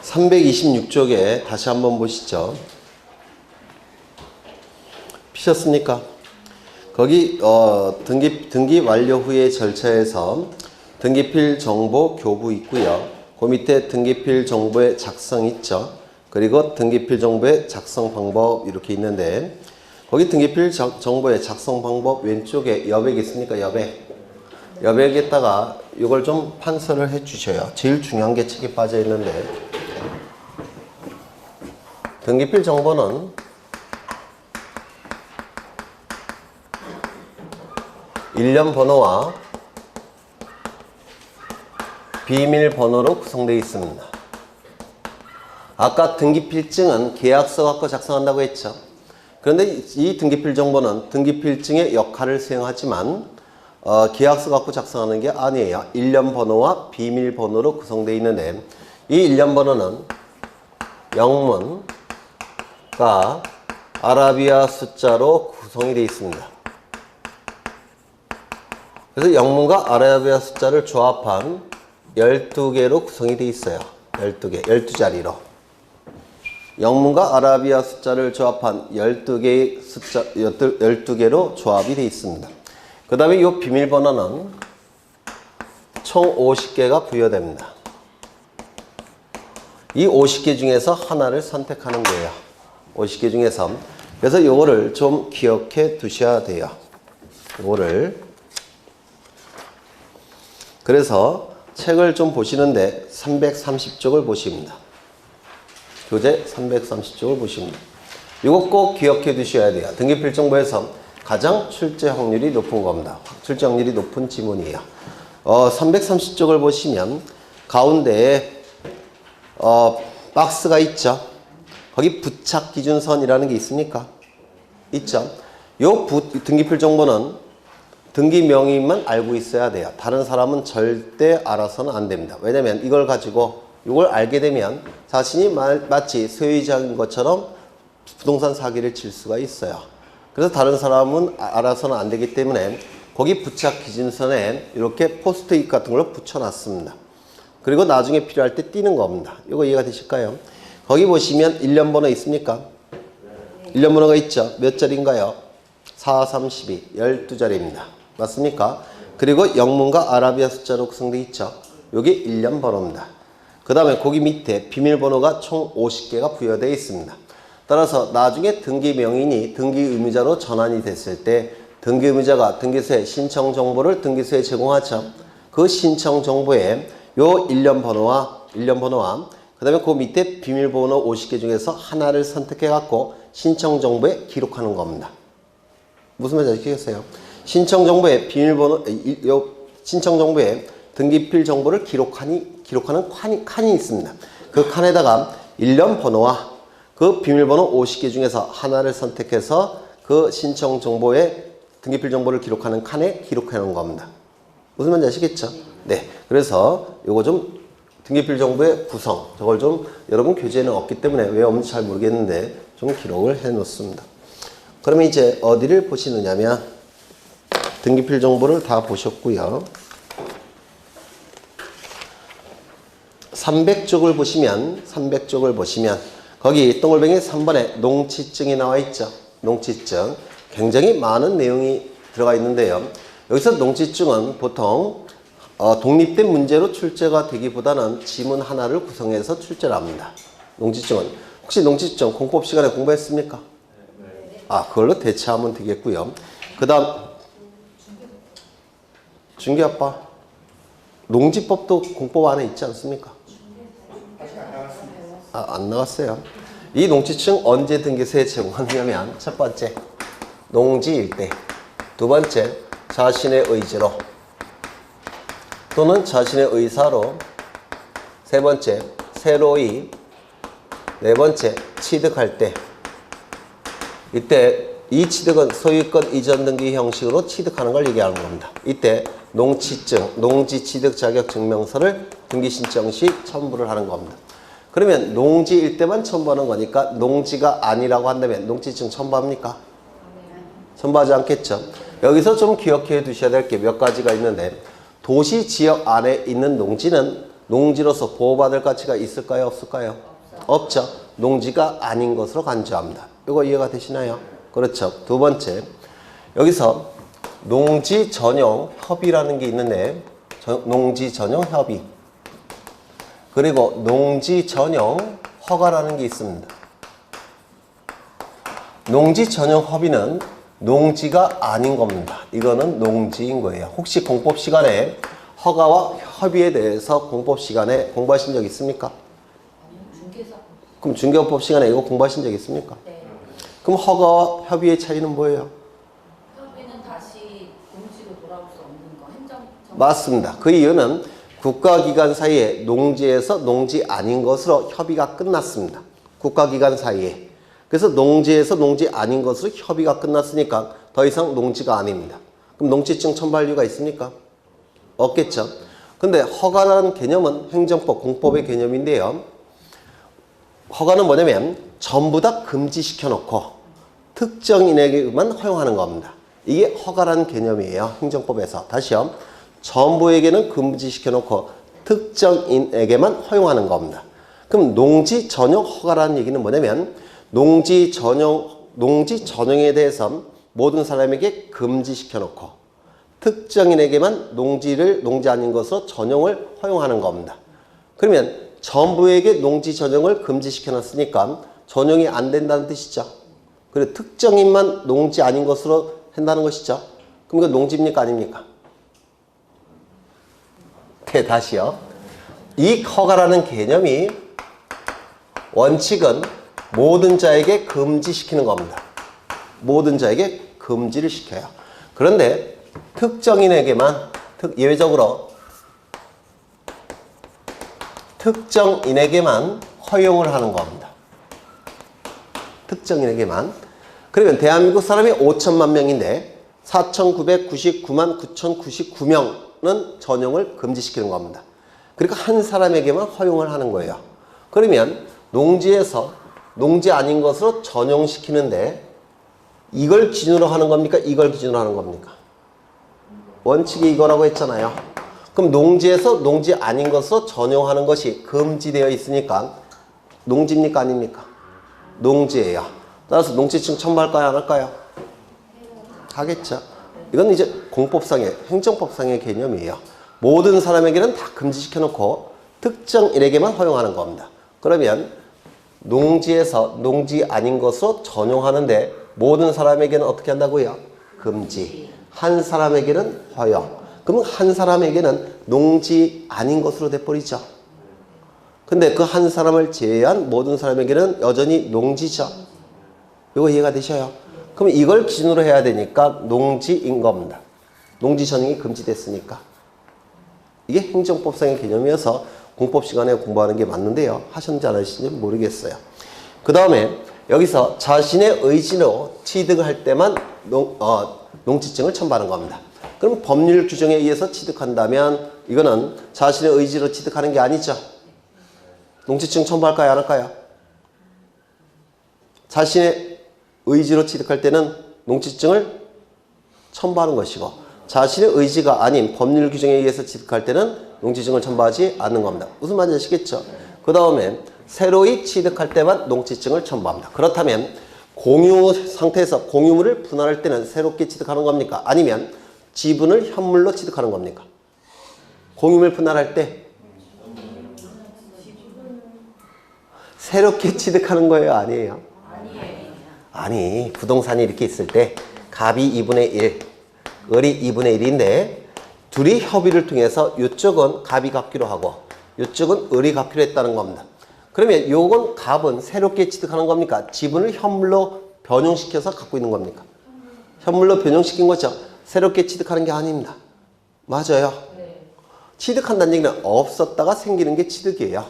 326쪽에 다시 한번 보시죠. 피셨습니까? 거기 등기 완료 후의 절차에서 등기필 정보 교부 있고요. 그 밑에 등기필 정보의 작성 있죠. 그리고 등기필 정보의 작성 방법 이렇게 있는데 거기 등기필 정보의 작성 방법 왼쪽에 여백 있습니까? 여백. 여백에다가 이걸 좀 판서를 해 주셔요. 제일 중요한 게 책에 빠져 있는데 등기필 정보는 일련 번호와 비밀번호로 구성되어 있습니다. 아까 등기필증은 계약서 갖고 작성한다고 했죠. 그런데 이 등기필 정보는 등기필증의 역할을 수행하지만 계약서 갖고 작성하는 게 아니에요. 일련 번호와 비밀번호로 구성되어 있는데 이 일련 번호는 영문과 아라비아 숫자로 구성이 되어 있습니다. 그래서 영문과 아라비아 숫자를 조합한 12개로 구성이 되어 있어요. 12개, 12자리로. 영문과 아라비아 숫자를 조합한 12개의 숫자, 12개로 조합이 되어 있습니다. 그 다음에 이 비밀번호는 총 50개가 부여됩니다. 이 50개 중에서 하나를 선택하는 거예요. 50개 중에서. 그래서 요거를 좀 기억해 두셔야 돼요. 요거를. 그래서 책을 좀 보시는데 330쪽을 보십니다. 교재 330쪽을 보십니다. 이거 꼭 기억해 두셔야 돼요. 등기필 정보에서 가장 출제 확률이 높은 겁니다. 출제 확률이 높은 지문이에요. 330쪽을 보시면 가운데에 박스가 있죠. 거기 부착 기준선이라는 게 있습니까? 있죠. 요 등기필 정보는 등기 명의만 알고 있어야 돼요. 다른 사람은 절대 알아서는 안 됩니다. 왜냐면 이걸 가지고 이걸 알게 되면 자신이 마치 소유자인 것처럼 부동산 사기를 칠 수가 있어요. 그래서 다른 사람은 알아서는 안 되기 때문에 거기 부착 기준선에 이렇게 포스트잇 같은 걸 붙여놨습니다. 그리고 나중에 필요할 때 띄는 겁니다. 이거 이해가 되실까요? 거기 보시면 일련 번호 있습니까? 일련 번호가 있죠. 몇 자리인가요? 4, 32, 12자리입니다. 맞습니까? 그리고 영문과 아라비아 숫자로 구성되어 있죠. 여기 일련 번호입니다. 그 다음에 거기 밑에 비밀번호가 총 50개가 부여되어 있습니다. 따라서 나중에 등기 명인이 등기 의무자로 전환이 됐을 때 등기 의무자가 등기소에 신청 정보를 등기소에 제공하죠. 그 신청 정보에 요 일련 번호와 그 다음에 그 밑에 비밀번호 50개 중에서 하나를 선택해 갖고 신청 정보에 기록하는 겁니다. 무슨 말인지 아시겠어요? 신청 정보에 비밀번호, 신청 정보에 등기필 정보를 기록하는 칸이 있습니다. 그 칸에다가 일련 번호와 그 비밀번호 50개 중에서 하나를 선택해서 그 신청 정보에 등기필 정보를 기록하는 칸에 기록해 놓은 겁니다. 무슨 말인지 아시겠죠? 네. 그래서 요거 좀 등기필 정보의 구성, 저걸 좀 여러분 교재에는 없기 때문에 왜 없는지 잘 모르겠는데 좀 기록을 해 놓습니다. 그러면 이제 어디를 보시느냐면 등기필 정보를 다 보셨고요. 300쪽을 보시면 거기 동글뱅이 3번에 농취증이 나와 있죠. 농취증. 굉장히 많은 내용이 들어가 있는데요. 여기서 농취증은 보통 독립된 문제로 출제가 되기보다는 지문 하나를 구성해서 출제를 합니다. 농취증은. 혹시 농취증 공법 시간에 공부했습니까? 그걸로 대체하면 되겠고요. 그 다음 중개아빠 농지법도 공법 안에 있지 않습니까? 안 나왔어요. 이 농취증 언제 등기소에 제공하느냐면 첫 번째 농지일 때, 두 번째 자신의 의지로 또는 자신의 의사로, 세 번째 새로이, 네 번째 취득할 때. 이때 이 취득은 소유권 이전 등기 형식으로 취득하는 걸 얘기하는 겁니다. 이때 농취증, 농지 취득 자격 증명서를 등기 신청 시 첨부를 하는 겁니다. 그러면 농지일 때만 첨부하는 거니까 농지가 아니라고 한다면 농취증 첨부합니까? 첨부하지 않겠죠. 여기서 좀 기억해 두셔야 될 게 몇 가지가 있는데 도시 지역 안에 있는 농지는 농지로서 보호받을 가치가 있을까요? 없을까요? 없죠. 농지가 아닌 것으로 간주합니다. 이거 이해가 되시나요? 그렇죠. 두 번째, 여기서 농지 전용 협의라는 게 있는데 농지 전용 협의 그리고 농지 전용 허가라는 게 있습니다. 농지 전용 협의는 농지가 아닌 겁니다. 이거는 농지인 거예요. 혹시 공법 시간에 허가와 협의에 대해서 공법 시간에 공부하신 적 있습니까? 아니요, 중개사. 그럼 중개법 시간에 이거 공부하신 적 있습니까? 네. 그럼 허가와 협의의 차이는 뭐예요? 협의는 다시 농지로 돌아올 수 없는 거, 행정. 맞습니다. 그 이유는 국가기관 사이에 농지에서 농지 아닌 것으로 협의가 끝났습니다. 국가기관 사이에. 그래서 농지에서 농지 아닌 것으로 협의가 끝났으니까 더 이상 농지가 아닙니다. 그럼 농지증 첨부할 이유가 있습니까? 없겠죠. 근데 허가라는 개념은 행정법, 공법의 개념인데요. 허가는 뭐냐면 전부 다 금지시켜 놓고 특정인에게만 허용하는 겁니다. 이게 허가라는 개념이에요. 행정법에서. 다시요. 전부에게는 금지시켜 놓고 특정인에게만 허용하는 겁니다. 그럼 농지 전용 허가라는 얘기는 뭐냐면 농지 전용에 대해서 모든 사람에게 금지시켜 놓고 특정인에게만 농지 아닌 것으로 전용을 허용하는 겁니다. 그러면 전부에게 농지 전용을 금지시켜 놨으니까 전용이 안 된다는 뜻이죠. 그리고 특정인만 농지 아닌 것으로 한다는 것이죠. 그럼 이거 농지입니까 아닙니까? 네, 다시요. 이 허가라는 개념이 원칙은 모든 자에게 금지시키는 겁니다. 모든 자에게 금지를 시켜요. 그런데 특정인에게만 예외적으로 특정인에게만 허용을 하는 겁니다. 특정인에게만. 그러면 대한민국 사람이 5천만 명인데 4,999만 9,099명은 전용을 금지시키는 겁니다. 그러니까 한 사람에게만 허용을 하는 거예요. 그러면 농지에서 농지 아닌 것으로 전용시키는데 이걸 기준으로 하는 겁니까? 이걸 기준으로 하는 겁니까? 원칙이 이거라고 했잖아요. 그럼 농지에서 농지 아닌 것으로 전용하는 것이 금지되어 있으니까 농지입니까? 아닙니까? 농지예요. 따라서 농지증 첨부할까요? 안 할까요? 하겠죠. 이건 이제 공법상의, 행정법상의 개념이에요. 모든 사람에게는 다 금지시켜놓고 특정인에게만 허용하는 겁니다. 그러면 농지에서 농지 아닌 것으로 전용하는데 모든 사람에게는 어떻게 한다고요? 금지. 한 사람에게는 허용. 그러면 한 사람에게는 농지 아닌 것으로 돼버리죠. 근데 그 한 사람을 제외한 모든 사람에게는 여전히 농지죠. 이거 이해가 되셔요? 그럼 이걸 기준으로 해야 되니까 농지인 겁니다. 농지 전용이 금지됐으니까. 이게 행정법상의 개념이어서 공법 시간에 공부하는 게 맞는데요. 하셨는지 안 하셨는지 모르겠어요. 그 다음에 여기서 자신의 의지로 취득을 할 때만 농지증을 첨부하는 겁니다. 그럼 법률 규정에 의해서 취득한다면 이거는 자신의 의지로 취득하는 게 아니죠. 농지증 첨부할까요? 안 할까요? 자신의 의지로 취득할 때는 농지증을 첨부하는 것이고 자신의 의지가 아닌 법률 규정에 의해서 취득할 때는 농지증을 첨부하지 않는 겁니다. 무슨 말인지 아시겠죠? 그 다음에 새로이 취득할 때만 농지증을 첨부합니다. 그렇다면 공유 상태에서 공유물을 분할할 때는 새롭게 취득하는 겁니까? 아니면 지분을 현물로 취득하는 겁니까? 공유물 분할할 때 새롭게 취득하는 거예요? 아니에요? 아니, 부동산이 이렇게 있을 때 갑이 2분의 1, 을이 2분의 1인데 둘이 협의를 통해서 이쪽은 갑이 갖기로 하고 이쪽은 을이 갖기로 했다는 겁니다. 그러면 요건 갑은 새롭게 취득하는 겁니까? 지분을 현물로 변용시켜서 갖고 있는 겁니까? 현물로 변용시킨 거죠. 새롭게 취득하는 게 아닙니다. 맞아요. 취득한다는 얘기는 없었다가 생기는 게 취득이에요.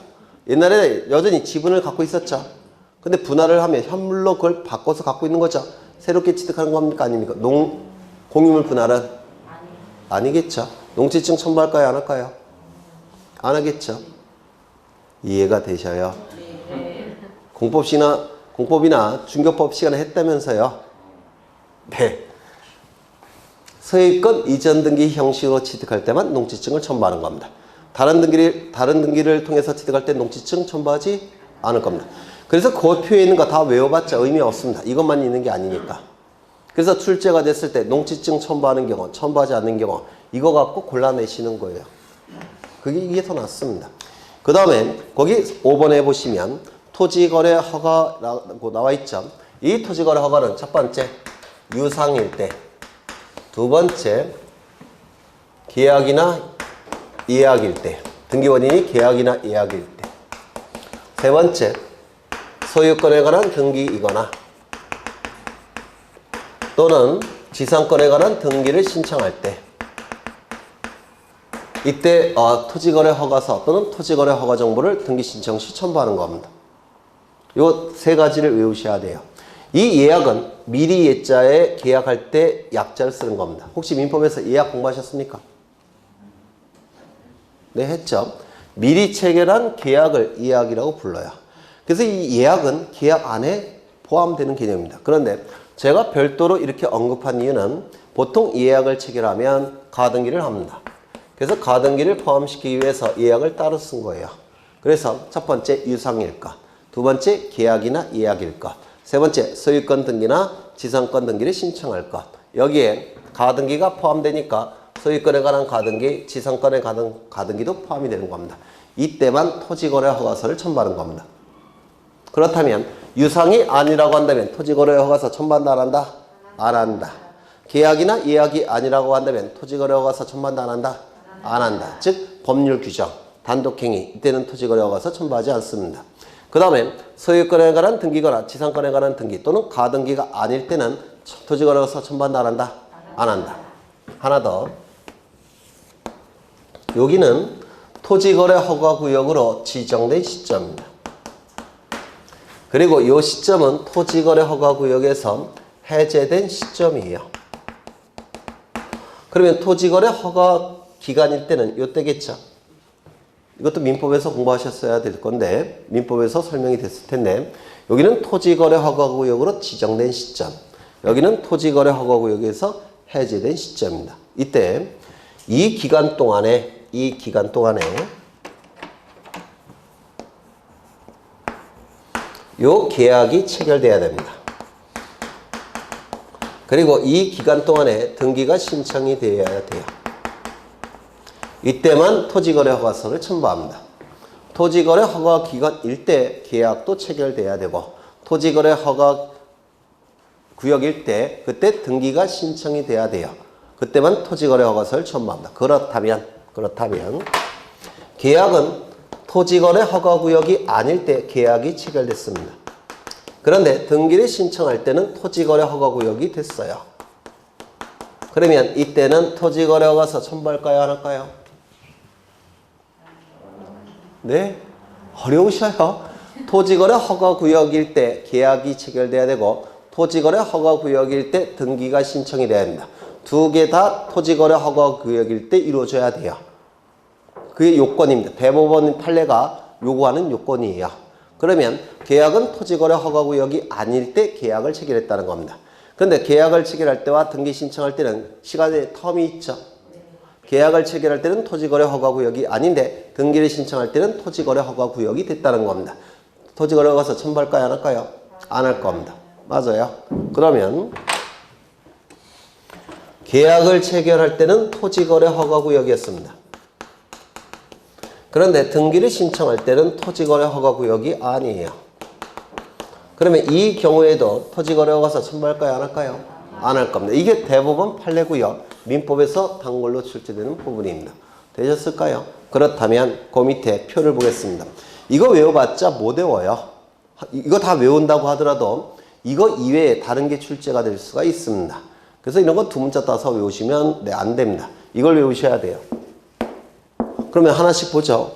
옛날에 여전히 지분을 갖고 있었죠. 근데 분할을 하면 현물로 그걸 바꿔서 갖고 있는 거죠. 새롭게 취득하는 겁니까? 아닙니까? 공유물 분할은? 아니겠죠. 농지증 첨부할까요? 안 할까요? 안 하겠죠. 이해가 되셔요? 공법이나 중개법 시간에 했다면서요? 네. 소유권 이전 등기 형식으로 취득할 때만 농지증을 첨부하는 겁니다. 다른 등기를 통해서 취득할 때 농지증 첨부하지 않을 겁니다. 그래서 그 표에 있는 거 다 외워봤자 의미 없습니다. 이것만 있는 게 아니니까. 그래서 출제가 됐을 때 농지증 첨부하는 경우, 첨부하지 않는 경우 이거 갖고 골라내시는 거예요. 이게 더 낫습니다. 그 다음에 거기 5번에 보시면 토지거래 허가라고 나와 있죠. 이 토지거래 허가는 첫 번째 유상일 때, 두 번째 계약이나 예약일 때, 등기원인이 계약이나 예약일 때, 세 번째 소유권에 관한 등기이거나 또는 지상권에 관한 등기를 신청할 때, 이때 토지거래 허가서 또는 토지거래 허가 정보를 등기 신청 시 첨부하는 겁니다. 요 세 가지를 외우셔야 돼요. 이 예약은 미리 예자에 계약할 때 약자를 쓰는 겁니다. 혹시 민법에서 예약 공부하셨습니까? 네, 했죠. 미리 체결한 계약을 예약이라고 불러요. 그래서 이 예약은 계약 안에 포함되는 개념입니다. 그런데 제가 별도로 이렇게 언급한 이유는 보통 예약을 체결하면 가등기를 합니다. 그래서 가등기를 포함시키기 위해서 예약을 따로 쓴 거예요. 그래서 첫 번째 유상일까, 두 번째 계약이나 예약일 것, 세 번째 소유권 등기나 지상권 등기를 신청할 것. 여기에 가등기가 포함되니까 소유권에 관한 가등기, 지상권에 관한 가등기도 포함이 되는 겁니다. 이때만 토지거래 허가서를 첨부하는 겁니다. 그렇다면 유상이 아니라고 한다면 토지거래 허가서 첨부한다 안 한다? 안 한다. 계약이나 예약이 아니라고 한다면 토지거래 허가서 첨부한다 안 한다? 안 한다. 즉 법률 규정, 단독행위, 이때는 토지거래 허가서 첨부하지 않습니다. 그 다음에 소유권에 관한 등기거나 지상권에 관한 등기 또는 가등기가 아닐 때는 토지거래 허가서 첨부한다 안 한다? 안 한다. 하나 더. 여기는 토지거래 허가구역으로 지정된 시점입니다. 그리고 이 시점은 토지거래 허가구역에서 해제된 시점이에요. 그러면 토지거래 허가 기간일 때는 이때겠죠. 이것도 민법에서 공부하셨어야 될 건데 민법에서 설명이 됐을 텐데 여기는 토지거래 허가구역으로 지정된 시점, 여기는 토지거래 허가구역에서 해제된 시점입니다. 이때 이 기간 동안에 요 계약이 체결돼야 됩니다. 그리고 이 기간 동안에 등기가 신청이 되어야 돼요. 이때만 토지거래 허가서를 첨부합니다. 토지거래 허가 기간일 때 계약도 체결돼야 되고 토지거래 허가 구역일 때 그때 등기가 신청이 돼야 돼요. 그때만 토지거래 허가서를 첨부합니다. 그렇다면 계약은 토지거래 허가구역이 아닐 때 계약이 체결됐습니다. 그런데 등기를 신청할 때는 토지거래 허가구역이 됐어요. 그러면 이때는 토지거래 허가서 첨부할까요? 안 할까요? 네? 어려우셔요. 토지거래 허가구역일 때 계약이 체결돼야 되고 토지거래 허가구역일 때 등기가 신청이 돼야 됩니다. 두 개 다 토지거래 허가구역일 때 이루어져야 돼요. 그게 요건입니다. 대법원 판례가 요구하는 요건이에요. 그러면 계약은 토지거래 허가구역이 아닐 때 계약을 체결했다는 겁니다. 그런데 계약을 체결할 때와 등기 신청할 때는 시간의 텀이 있죠. 계약을 체결할 때는 토지거래 허가구역이 아닌데 등기를 신청할 때는 토지거래 허가구역이 됐다는 겁니다. 토지거래 허가서 첨부할까요? 안 할까요? 안 할 겁니다. 맞아요. 그러면 계약을 체결할 때는 토지거래 허가구역이었습니다. 그런데 등기를 신청할 때는 토지거래 허가구역이 아니에요. 그러면 이 경우에도 토지거래 허가서 첨부할까요? 안 할까요? 안 할 겁니다. 이게 대법원 판례고요. 민법에서 단골로 출제되는 부분입니다. 되셨을까요? 그렇다면 그 밑에 표를 보겠습니다. 이거 외워봤자 못 외워요. 이거 다 외운다고 하더라도 이거 이외에 다른 게 출제가 될 수가 있습니다. 그래서 이런 거 두 문자 따서 외우시면 안 됩니다. 이걸 외우셔야 돼요. 그러면 하나씩 보죠.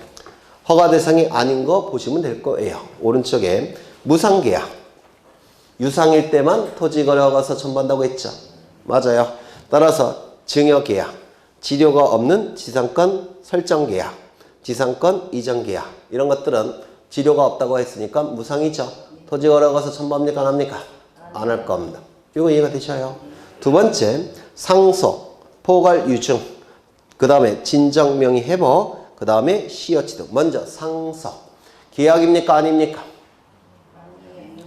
허가 대상이 아닌 거 보시면 될 거예요. 오른쪽에 무상계약. 유상일 때만 토지거래 허가서 첨부한다고 했죠. 맞아요. 따라서 증여계약, 지료가 없는 지상권 설정계약, 지상권 이전계약 이런 것들은 지료가 없다고 했으니까 무상이죠. 토지거래 허가서 첨부합니까? 안 합니까? 안 할 겁니다. 이거 이해가 되셔요? 두 번째, 상소, 포괄 유증, 그 다음에 진정명의 회복, 그 다음에 시어치도. 먼저 상속. 계약입니까? 아닙니까?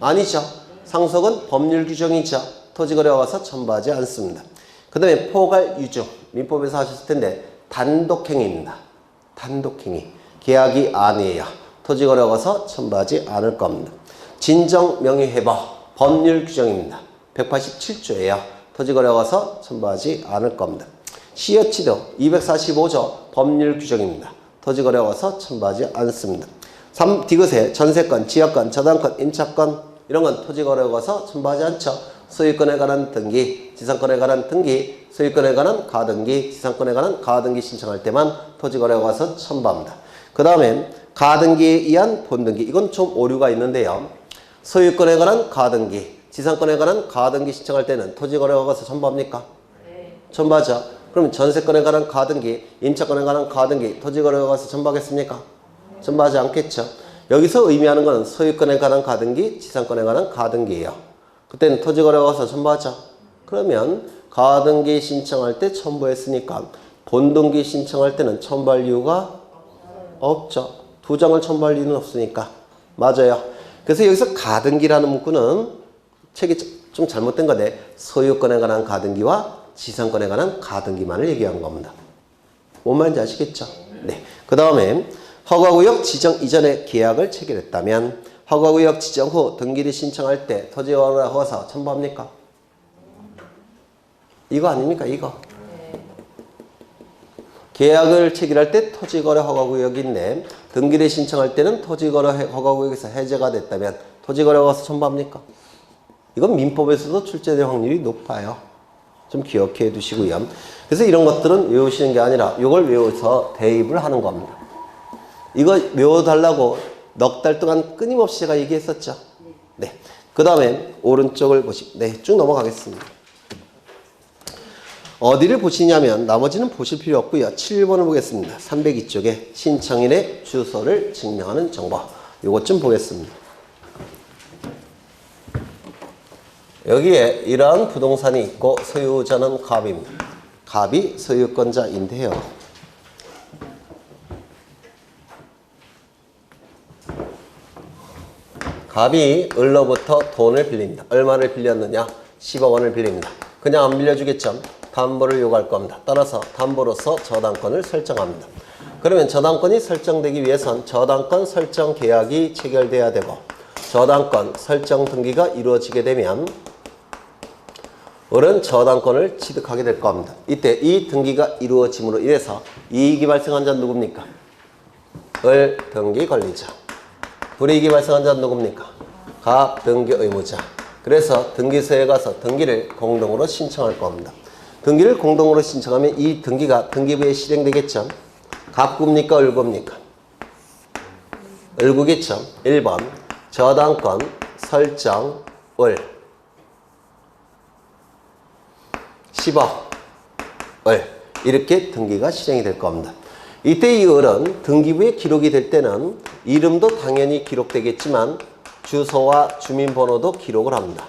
아니죠. 상속은 법률 규정이죠. 토지거래와 와서 첨부하지 않습니다. 그 다음에 포괄 유증. 민법에서 하셨을 텐데 단독행위입니다. 단독행위. 계약이 아니에요. 토지거래와 와서 첨부하지 않을 겁니다. 진정명의회법. 법률 규정입니다. 187조예요. 토지거래와 와서 첨부하지 않을 겁니다. 시어치도 245조 법률 규정입니다. 토지거래와 와서 첨부하지 않습니다. 3. 디귿의 전세권, 지역권, 저당권, 임차권 이런 건 토지거래와 와서 첨부하지 않죠. 소유권에 관한 등기, 지상권에 관한 등기, 소유권에 관한 가등기, 지상권에 관한 가등기 신청할 때만 토지거래와 와서 첨부합니다. 그 다음에 가등기에 의한 본등기. 이건 좀 오류가 있는데요. 소유권에 관한 가등기, 지상권에 관한 가등기 신청할 때는 토지거래와 와서 첨부합니까? 네. 첨부하죠. 그러면 전세권에 관한 가등기, 임차권에 관한 가등기, 토지거래와 와서 첨부하겠습니까? 첨부하지 않겠죠. 여기서 의미하는 것은 소유권에 관한 가등기, 지상권에 관한 가등기예요. 그때는 토지거래와 와서 첨부하죠. 그러면 가등기 신청할 때 첨부했으니까 본등기 신청할 때는 첨부할 이유가 없죠. 두 장을 첨부할 이유는 없으니까. 맞아요. 그래서 여기서 가등기라는 문구는 책이 좀 잘못된 건데 소유권에 관한 가등기와 지상권에 관한 가등기만을 얘기한 겁니다. 뭔 말인지 아시겠죠? 네. 그 다음에 허가구역 지정 이전에 계약을 체결했다면 허가구역 지정 후 등기를 신청할 때 토지거래와 와서 첨부합니까? 이거 아닙니까? 이거. 계약을 체결할 때 토지거래 허가구역인데 등기를 신청할 때는 토지거래 허가구역에서 해제가 됐다면 토지거래와 와서 첨부합니까? 이건 민법에서도 출제될 확률이 높아요. 좀 기억해 두시고요. 그래서 이런 것들은 외우시는 게 아니라 이걸 외워서 대입을 하는 겁니다. 이거 외워달라고 넉 달 동안 끊임없이 제가 얘기했었죠. 네. 그 다음에 오른쪽을 네, 쭉 넘어가겠습니다. 어디를 보시냐면 나머지는 보실 필요 없고요. 7번을 보겠습니다. 302쪽에 신청인의 주소를 증명하는 정보. 이것 좀 보겠습니다. 여기에 이러한 부동산이 있고 소유자는 갑입니다. 갑이 소유권자인데요. 갑이 을로부터 돈을 빌립니다. 얼마를 빌렸느냐? 10억 원을 빌립니다. 그냥 안 빌려주겠죠? 담보를 요구할 겁니다. 따라서 담보로서 저당권을 설정합니다. 그러면 저당권이 설정되기 위해선 저당권 설정 계약이 체결돼야 되고 저당권 설정 등기가 이루어지게 되면 을은 저당권을 취득하게 될 겁니다. 이때 이 등기가 이루어짐으로 인해서 이익이 발생한 자는 누굽니까? 을 등기 권리자. 불이익이 발생한 자는 누굽니까? 갑 등기 의무자. 그래서 등기소에 가서 등기를 공동으로 신청할 겁니다. 등기를 공동으로 신청하면 이 등기가 등기부에 실행되겠죠. 갑구입니까? 을구입니까? 을구겠죠. 1번 저당권 설정 을 10억 을 이렇게 등기가 실행이 될 겁니다. 이때 이 을은 등기부에 기록이 될 때는 이름도 당연히 기록되겠지만 주소와 주민번호도 기록을 합니다.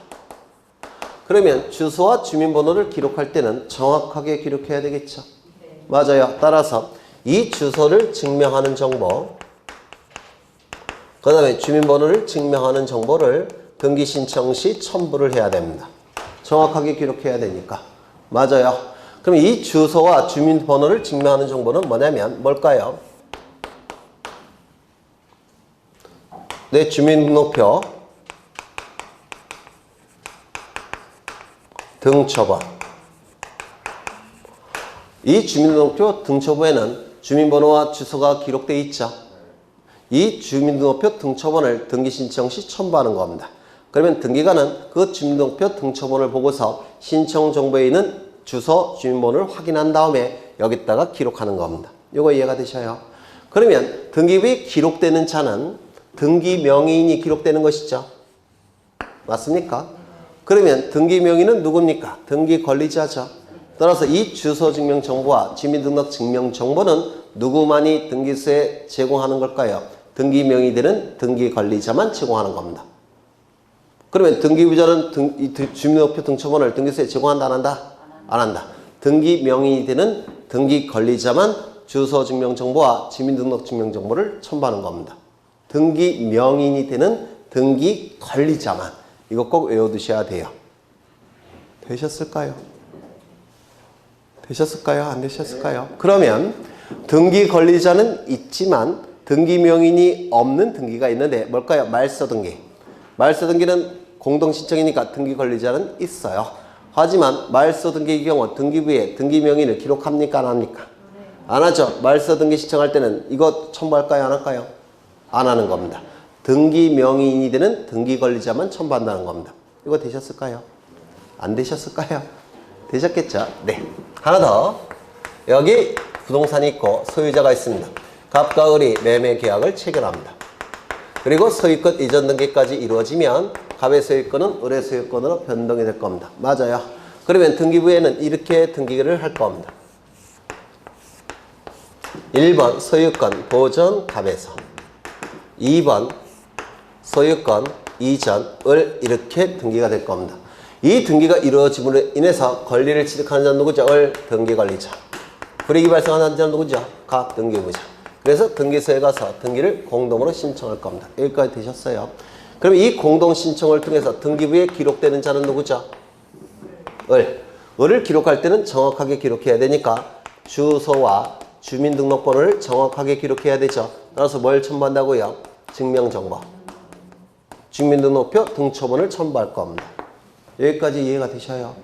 그러면 주소와 주민번호를 기록할 때는 정확하게 기록해야 되겠죠. 맞아요. 따라서 이 주소를 증명하는 정보, 그 다음에 주민번호를 증명하는 정보를 등기 신청 시 첨부를 해야 됩니다. 정확하게 기록해야 되니까. 맞아요. 그럼 이 주소와 주민번호를 증명하는 정보는 뭐냐면 뭘까요? 내 주민등록표 등초본. 이 주민등록표 등초본에는 주민번호와 주소가 기록되어 있죠. 이 주민등록표 등초본을 등기 신청 시 첨부하는 겁니다. 그러면 등기관은 그 주민등록표 등초본을 보고서 신청 정보에 있는 주소, 주민번호를 확인한 다음에 여기다가 기록하는 겁니다. 이거 이해가 되셔요? 그러면 등기부에 기록되는 차는 등기 명의인이 기록되는 것이죠. 맞습니까? 그러면 등기 명의는 누굽니까? 등기 권리자죠. 따라서 이 주소 증명 정보와 주민등록 증명 정보는 누구만이 등기소에 제공하는 걸까요? 등기 명의 되는 등기 권리자만 제공하는 겁니다. 그러면 등기부자는 주민등록표 등초본을 등기소에 제공한다 안 한다? 안 한다. 등기 명의 되는 등기 권리자만 주소 증명정보와 주민등록증명정보를 첨부하는 겁니다. 등기 명인이 되는 등기 관리자만. 이거 꼭 외워두셔야 돼요. 되셨을까요? 되셨을까요? 안 되셨을까요? 그러면 등기 관리자는 있지만 등기 명인이 없는 등기가 있는데 뭘까요? 말소 등기. 말소 등기는 공동신청이니까 등기 관리자는 있어요. 하지만 말소 등기의 경우 등기부에 등기 명인을 기록합니까? 안 합니까? 안 하죠. 말소 등기 신청할 때는 이거 첨부할까요? 안 할까요? 안 하는 겁니다. 등기 명인이 되는 등기 관리자만 첨부한다는 겁니다. 이거 되셨을까요? 안 되셨을까요? 되셨겠죠? 네. 하나 더. 여기 부동산이 있고 소유자가 있습니다. 갑과 을이 매매 계약을 체결합니다. 그리고 소유권 이전 등기까지 이루어지면 갑의 소유권은 을의 소유권으로 변동이 될 겁니다. 맞아요. 그러면 등기부에는 이렇게 등기를 할 겁니다. 1번 소유권 보전 갑에서, 2번 소유권 이전 을 이렇게 등기가 될 겁니다. 이 등기가 이루어짐으로 인해서 권리를 취득하는 자는 누구죠? 을 등기관리자. 불이익이 발생하는 자는 누구죠? 갑 등기부자. 그래서 등기소에 가서 등기를 공동으로 신청할 겁니다. 여기까지 되셨어요? 그럼 이 공동 신청을 통해서 등기부에 기록되는 자는 누구죠? 을. 을을 기록할 때는 정확하게 기록해야 되니까 주소와 주민등록번호를 정확하게 기록해야 되죠. 따라서 뭘 첨부한다고요? 증명정보. 주민등록표 등초본을 첨부할 겁니다. 여기까지 이해가 되셔요?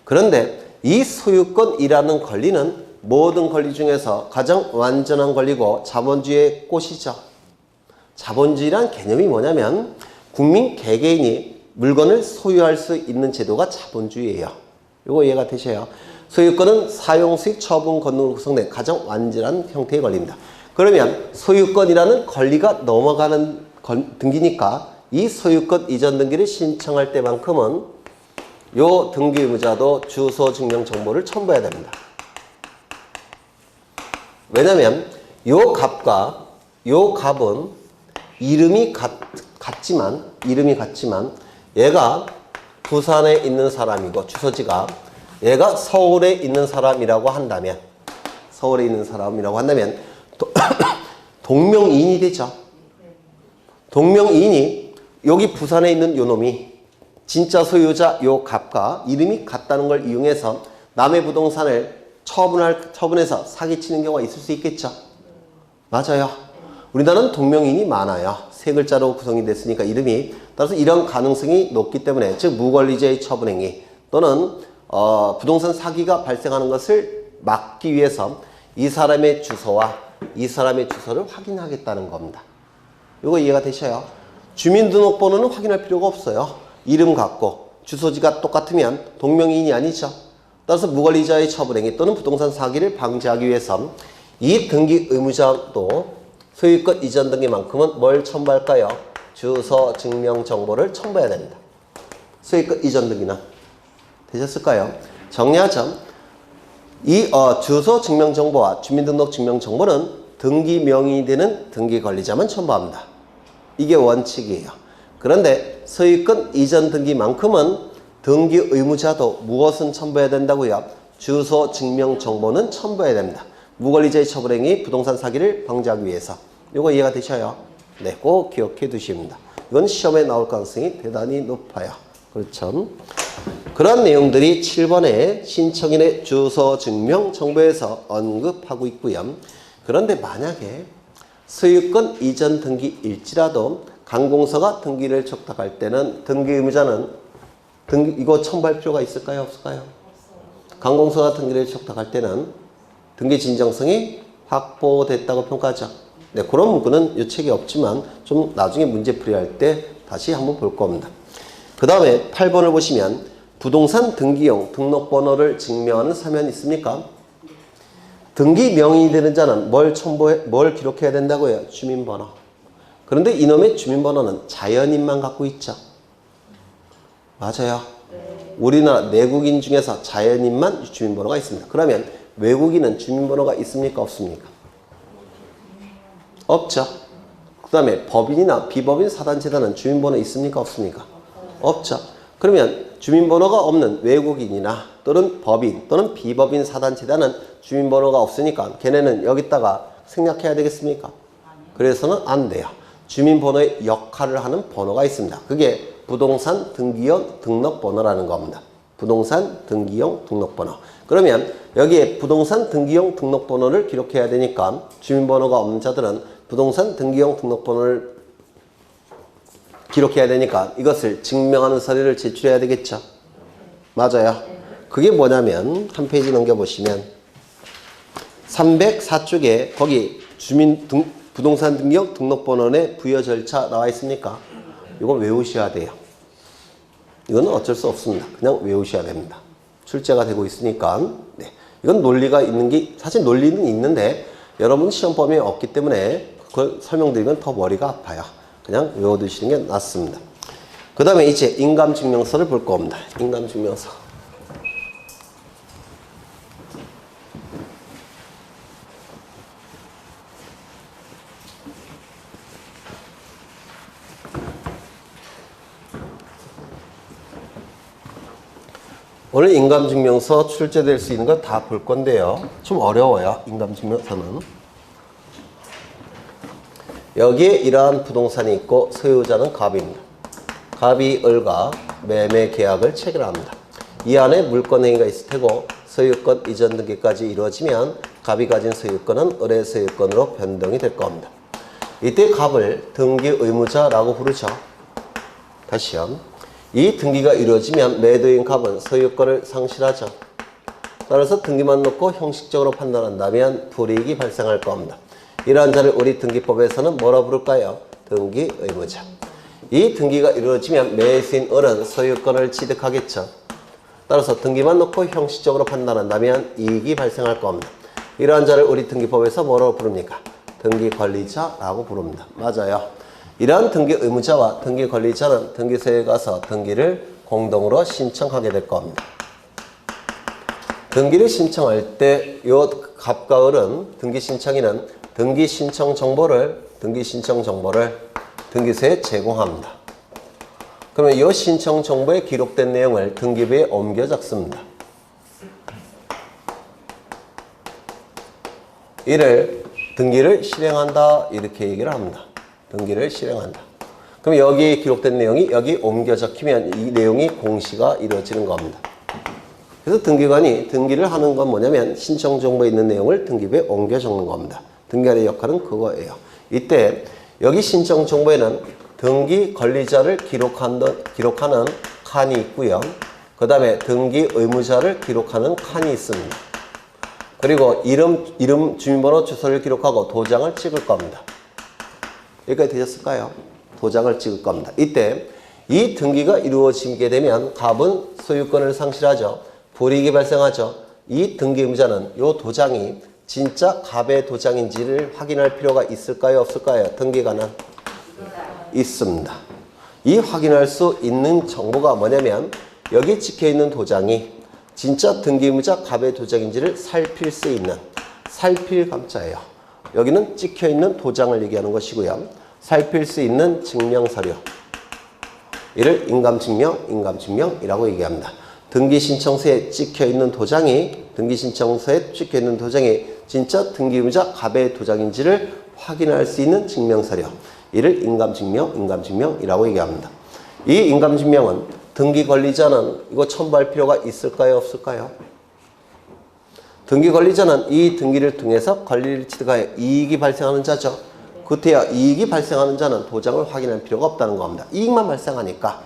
그런데 이 소유권이라는 권리는 모든 권리 중에서 가장 완전한 권리고 자본주의의 꽃이죠. 자본주의란 개념이 뭐냐면 국민 개개인이 물건을 소유할 수 있는 제도가 자본주의예요. 이거 이해가 되셔요? 소유권은 사용수익 처분 권능으로 구성된 가장 완전한 형태의 권리입니다. 그러면 소유권이라는 권리가 넘어가는 등기니까 이 소유권 이전 등기를 신청할 때만큼은 요 등기 의무자도 주소 증명 정보를 첨부해야 됩니다. 왜냐면 요 갑과 요 갑은 이름이 같지만 얘가 부산에 있는 사람이고 주소지가 얘가 서울에 있는 사람이라고 한다면 동명이인이 되죠. 동명이인이 여기 부산에 있는 요 놈이 진짜 소유자 요 갑과 이름이 같다는 걸 이용해서 남의 부동산을 처분해서 사기치는 경우가 있을 수 있겠죠. 맞아요. 우리나라는 동명이인이 많아요. 세 글자로 구성이 됐으니까 이름이. 따라서 이런 가능성이 높기 때문에 즉 무권리자의 처분행위 또는 부동산 사기가 발생하는 것을 막기 위해서 이 사람의 주소와 이 사람의 주소를 확인하겠다는 겁니다. 이거 이해가 되셔요? 주민등록번호는 확인할 필요가 없어요. 이름 같고 주소지가 똑같으면 동명이인이 아니죠. 따라서 무권리자의 처분행위 또는 부동산 사기를 방지하기 위해서 이 등기 의무자도 소유권 이전 등기만큼은 뭘 첨부할까요? 주소 증명 정보를 첨부해야 됩니다. 소유권 이전 등기는 되셨을까요? 정리하자면 이 주소 증명 정보와 주민등록 증명 정보는 등기 명의이 되는 등기 관리자만 첨부합니다. 이게 원칙이에요. 그런데 소유권 이전 등기만큼은 등기 의무자도 무엇은 첨부해야 된다고요? 주소 증명 정보는 첨부해야 됩니다. 무권리자의 처분행위 부동산 사기를 방지하기 위해서. 이거 이해가 되셔요? 네, 꼭 기억해 두십니다. 이건 시험에 나올 가능성이 대단히 높아요. 그렇죠? 그런 내용들이 7번의 신청인의 주소 증명 정보에서 언급하고 있고요. 그런데 만약에 소유권 이전 등기일지라도 관공서가 등기를 촉탁할 때는 등기 의무자는 이거 첨부할 필요가 있을까요? 없을까요? 관공서가 등기를 촉탁할 때는 등기 진정성이 확보됐다고 평가하죠. 네, 그런 문구는 이 책에 없지만 좀 나중에 문제풀이할 때 다시 한번 볼 겁니다. 그 다음에 8번을 보시면 부동산 등기용 등록번호를 증명하는 서면이 있습니까? 등기 명의이 되는 자는 뭘 기록해야 된다고요? 주민번호. 그런데 이놈의 주민번호는 자연인만 갖고 있죠. 맞아요. 우리나라 내국인 중에서 자연인만 주민번호가 있습니다. 그러면 외국인은 주민번호가 있습니까? 없습니까? 없죠. 그 다음에 법인이나 비법인 사단체단은 주민번호 있습니까? 없습니까? 없죠. 그러면 주민번호가 없는 외국인이나 또는 법인 또는 비법인 사단체단은 주민번호가 없으니까 걔네는 여기다가 생략해야 되겠습니까? 그래서는 안 돼요. 주민번호의 역할을 하는 번호가 있습니다. 그게 부동산 등기형 등록번호라는 겁니다. 부동산 등기형 등록번호. 그러면 여기에 부동산 등기형 등록번호를 기록해야 되니까 주민번호가 없는 자들은 부동산 등기형 등록번호를 기록해야 되니까 이것을 증명하는 서류를 제출해야 되겠죠. 맞아요. 그게 뭐냐면 한 페이지 넘겨보시면 304쪽에 거기 부동산 등기형 등록번호의 부여 절차 나와 있습니까? 이거 외우셔야 돼요. 이거는 어쩔 수 없습니다. 그냥 외우셔야 됩니다. 출제가 되고 있으니까. 네. 이건 논리가 있는 게 사실 논리는 있는데 여러분 시험 범위에 없기 때문에 그걸 설명드리면 더 머리가 아파요. 그냥 외워두시는 게 낫습니다. 그 다음에 이제 인감증명서를 볼 겁니다. 인감증명서. 오늘 인감증명서 출제될 수 있는 거 다 볼 건데요. 좀 어려워요. 인감증명서는. 여기에 이러한 부동산이 있고 소유자는 갑입니다. 갑이 을과 매매 계약을 체결합니다. 이 안에 물권 행위가 있을 테고 소유권 이전 등기까지 이루어지면 갑이 가진 소유권은 을의 소유권으로 변동이 될 겁니다. 이때 갑을 등기 의무자라고 부르죠. 다시요. 이 등기가 이루어지면 매도인 갑은 소유권을 상실하죠. 따라서 등기만 놓고 형식적으로 판단한다면 불이익이 발생할 겁니다. 이러한 자를 우리 등기법에서는 뭐라 부를까요? 등기 의무자. 이 등기가 이루어지면 매수인 을은 소유권을 취득하겠죠. 따라서 등기만 놓고 형식적으로 판단한다면 이익이 발생할 겁니다. 이러한 자를 우리 등기법에서 뭐라고 부릅니까? 등기 관리자라고 부릅니다. 맞아요. 이러한 등기 의무자와 등기 관리자는 등기소에 가서 등기를 공동으로 신청하게 될 겁니다. 등기를 신청할 때 요 갑과 을은 등기 신청인은 등기 신청 정보를 등기소에 제공합니다. 그러면 이 신청 정보에 기록된 내용을 등기부에 옮겨 적습니다. 이를 등기를 실행한다 이렇게 얘기를 합니다. 등기를 실행한다. 그럼 여기에 기록된 내용이 여기 옮겨 적히면 이 내용이 공시가 이루어지는 겁니다. 그래서 등기관이 등기를 하는 건 뭐냐면 신청 정보에 있는 내용을 등기부에 옮겨 적는 겁니다. 등기관의 역할은 그거예요. 이때 여기 신청 정보에는 등기 관리자를 기록하는 칸이 있고요. 그 다음에 등기 의무자를 기록하는 칸이 있습니다. 그리고 이름, 주민번호, 주소를 기록하고 도장을 찍을 겁니다. 여기까지 되셨을까요? 도장을 찍을 겁니다. 이때 이 등기가 이루어지게 되면 갑은 소유권을 상실하죠. 불이익이 발생하죠. 이 등기 의무자는 이 도장이 진짜 갑의 도장인지를 확인할 필요가 있을까요? 없을까요? 등기관은? 있습니다. 이 확인할 수 있는 정보가 뭐냐면 여기 찍혀있는 도장이 진짜 등기 의무자 갑의 도장인지를 살필 수 있는 살필 감자예요. 여기는 찍혀있는 도장을 얘기하는 것이고요. 살필 수 있는 증명서류. 이를 인감증명이라고 얘기합니다. 등기신청서에 찍혀있는 도장이 진짜 등기의무자 갑의 도장인지를 확인할 수 있는 증명서류. 이를 인감증명이라고 얘기합니다. 이 인감증명은 등기관리자는 이거 첨부할 필요가 있을까요? 없을까요? 등기관리자는 이 등기를 통해서 관리를 취득하여 이익이 발생하는 자죠. 그때야 이익이 발생하는 자는 도장을 확인할 필요가 없다는 겁니다. 이익만 발생하니까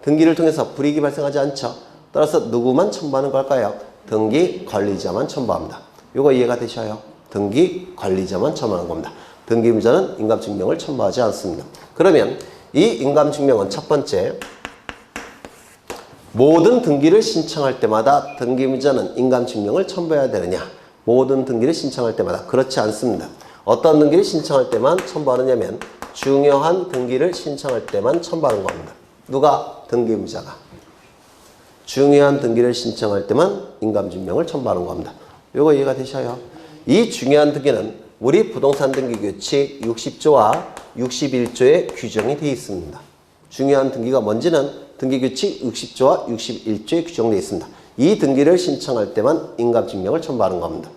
등기를 통해서 불이익이 발생하지 않죠. 따라서 누구만 첨부하는 걸까요? 등기관리자만 첨부합니다. 이거 이해가 되셔요? 등기관리자만 첨부하는 겁니다. 등기의무자는 인감증명을 첨부하지 않습니다. 그러면 이 인감증명은 첫 번째, 모든 등기를 신청할 때마다 등기의무자는 인감증명을 첨부해야 되느냐? 모든 등기를 신청할 때마다 그렇지 않습니다. 어떤 등기를 신청할 때만 첨부하느냐면 중요한 등기를 신청할 때만 첨부하는 겁니다. 누가? 등기의무자가. 중요한 등기를 신청할 때만 인감증명을 첨부하는 겁니다. 이거 이해가 되셔요? 이 중요한 등기는 우리 부동산 등기 규칙 60조와 61조에 규정이 되어 있습니다. 중요한 등기가 뭔지는 등기규칙 60조와 61조에 규정되어 있습니다. 이 등기를 신청할 때만 인감증명을 첨부하는 겁니다.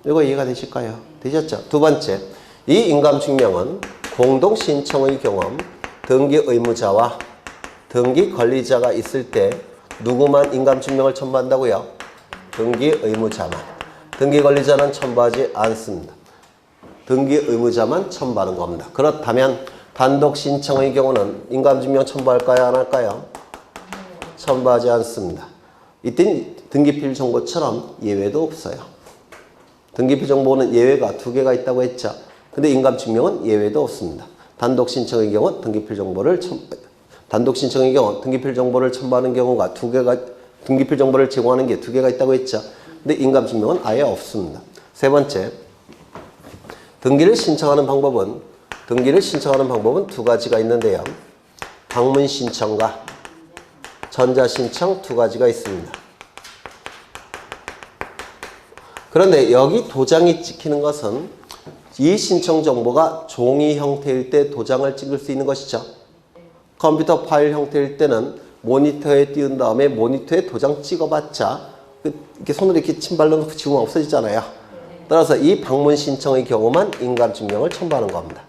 이거 이해가 되실까요? 되셨죠? 두 번째, 이 인감증명은 공동 신청의 경우 등기 의무자와 등기 권리자가 있을 때 누구만 인감증명을 첨부한다고요? 등기 의무자만. 등기 권리자는 첨부하지 않습니다. 등기 의무자만 첨부하는 겁니다. 그렇다면 단독 신청의 경우는 인감증명 첨부할까요? 안 할까요? 첨부하지 않습니다. 이때는 등기필 정보처럼 예외도 없어요. 등기필 정보는 예외가 2개가 있다고 했죠. 근데 인감증명은 예외도 없습니다. 단독 신청의 경우 등기필 정보를 첨부하는 경우가 2개가, 등기필 정보를 제공하는 게 2개가 있다고 했죠. 근데 인감증명은 아예 없습니다. 세 번째, 등기를 신청하는 방법은 2가지가 있는데요. 방문 신청과 전자 신청 2가지가 있습니다. 그런데 여기 도장이 찍히는 것은 이 신청 정보가 종이 형태일 때 도장을 찍을 수 있는 것이죠. 컴퓨터 파일 형태일 때는 모니터에 띄운 다음에 모니터에 도장 찍어봤자 이렇게 손으로 이렇게 침발로 놓고 지우면 없어지잖아요. 따라서 이 방문 신청의 경우만 인감증명을 첨부하는 겁니다.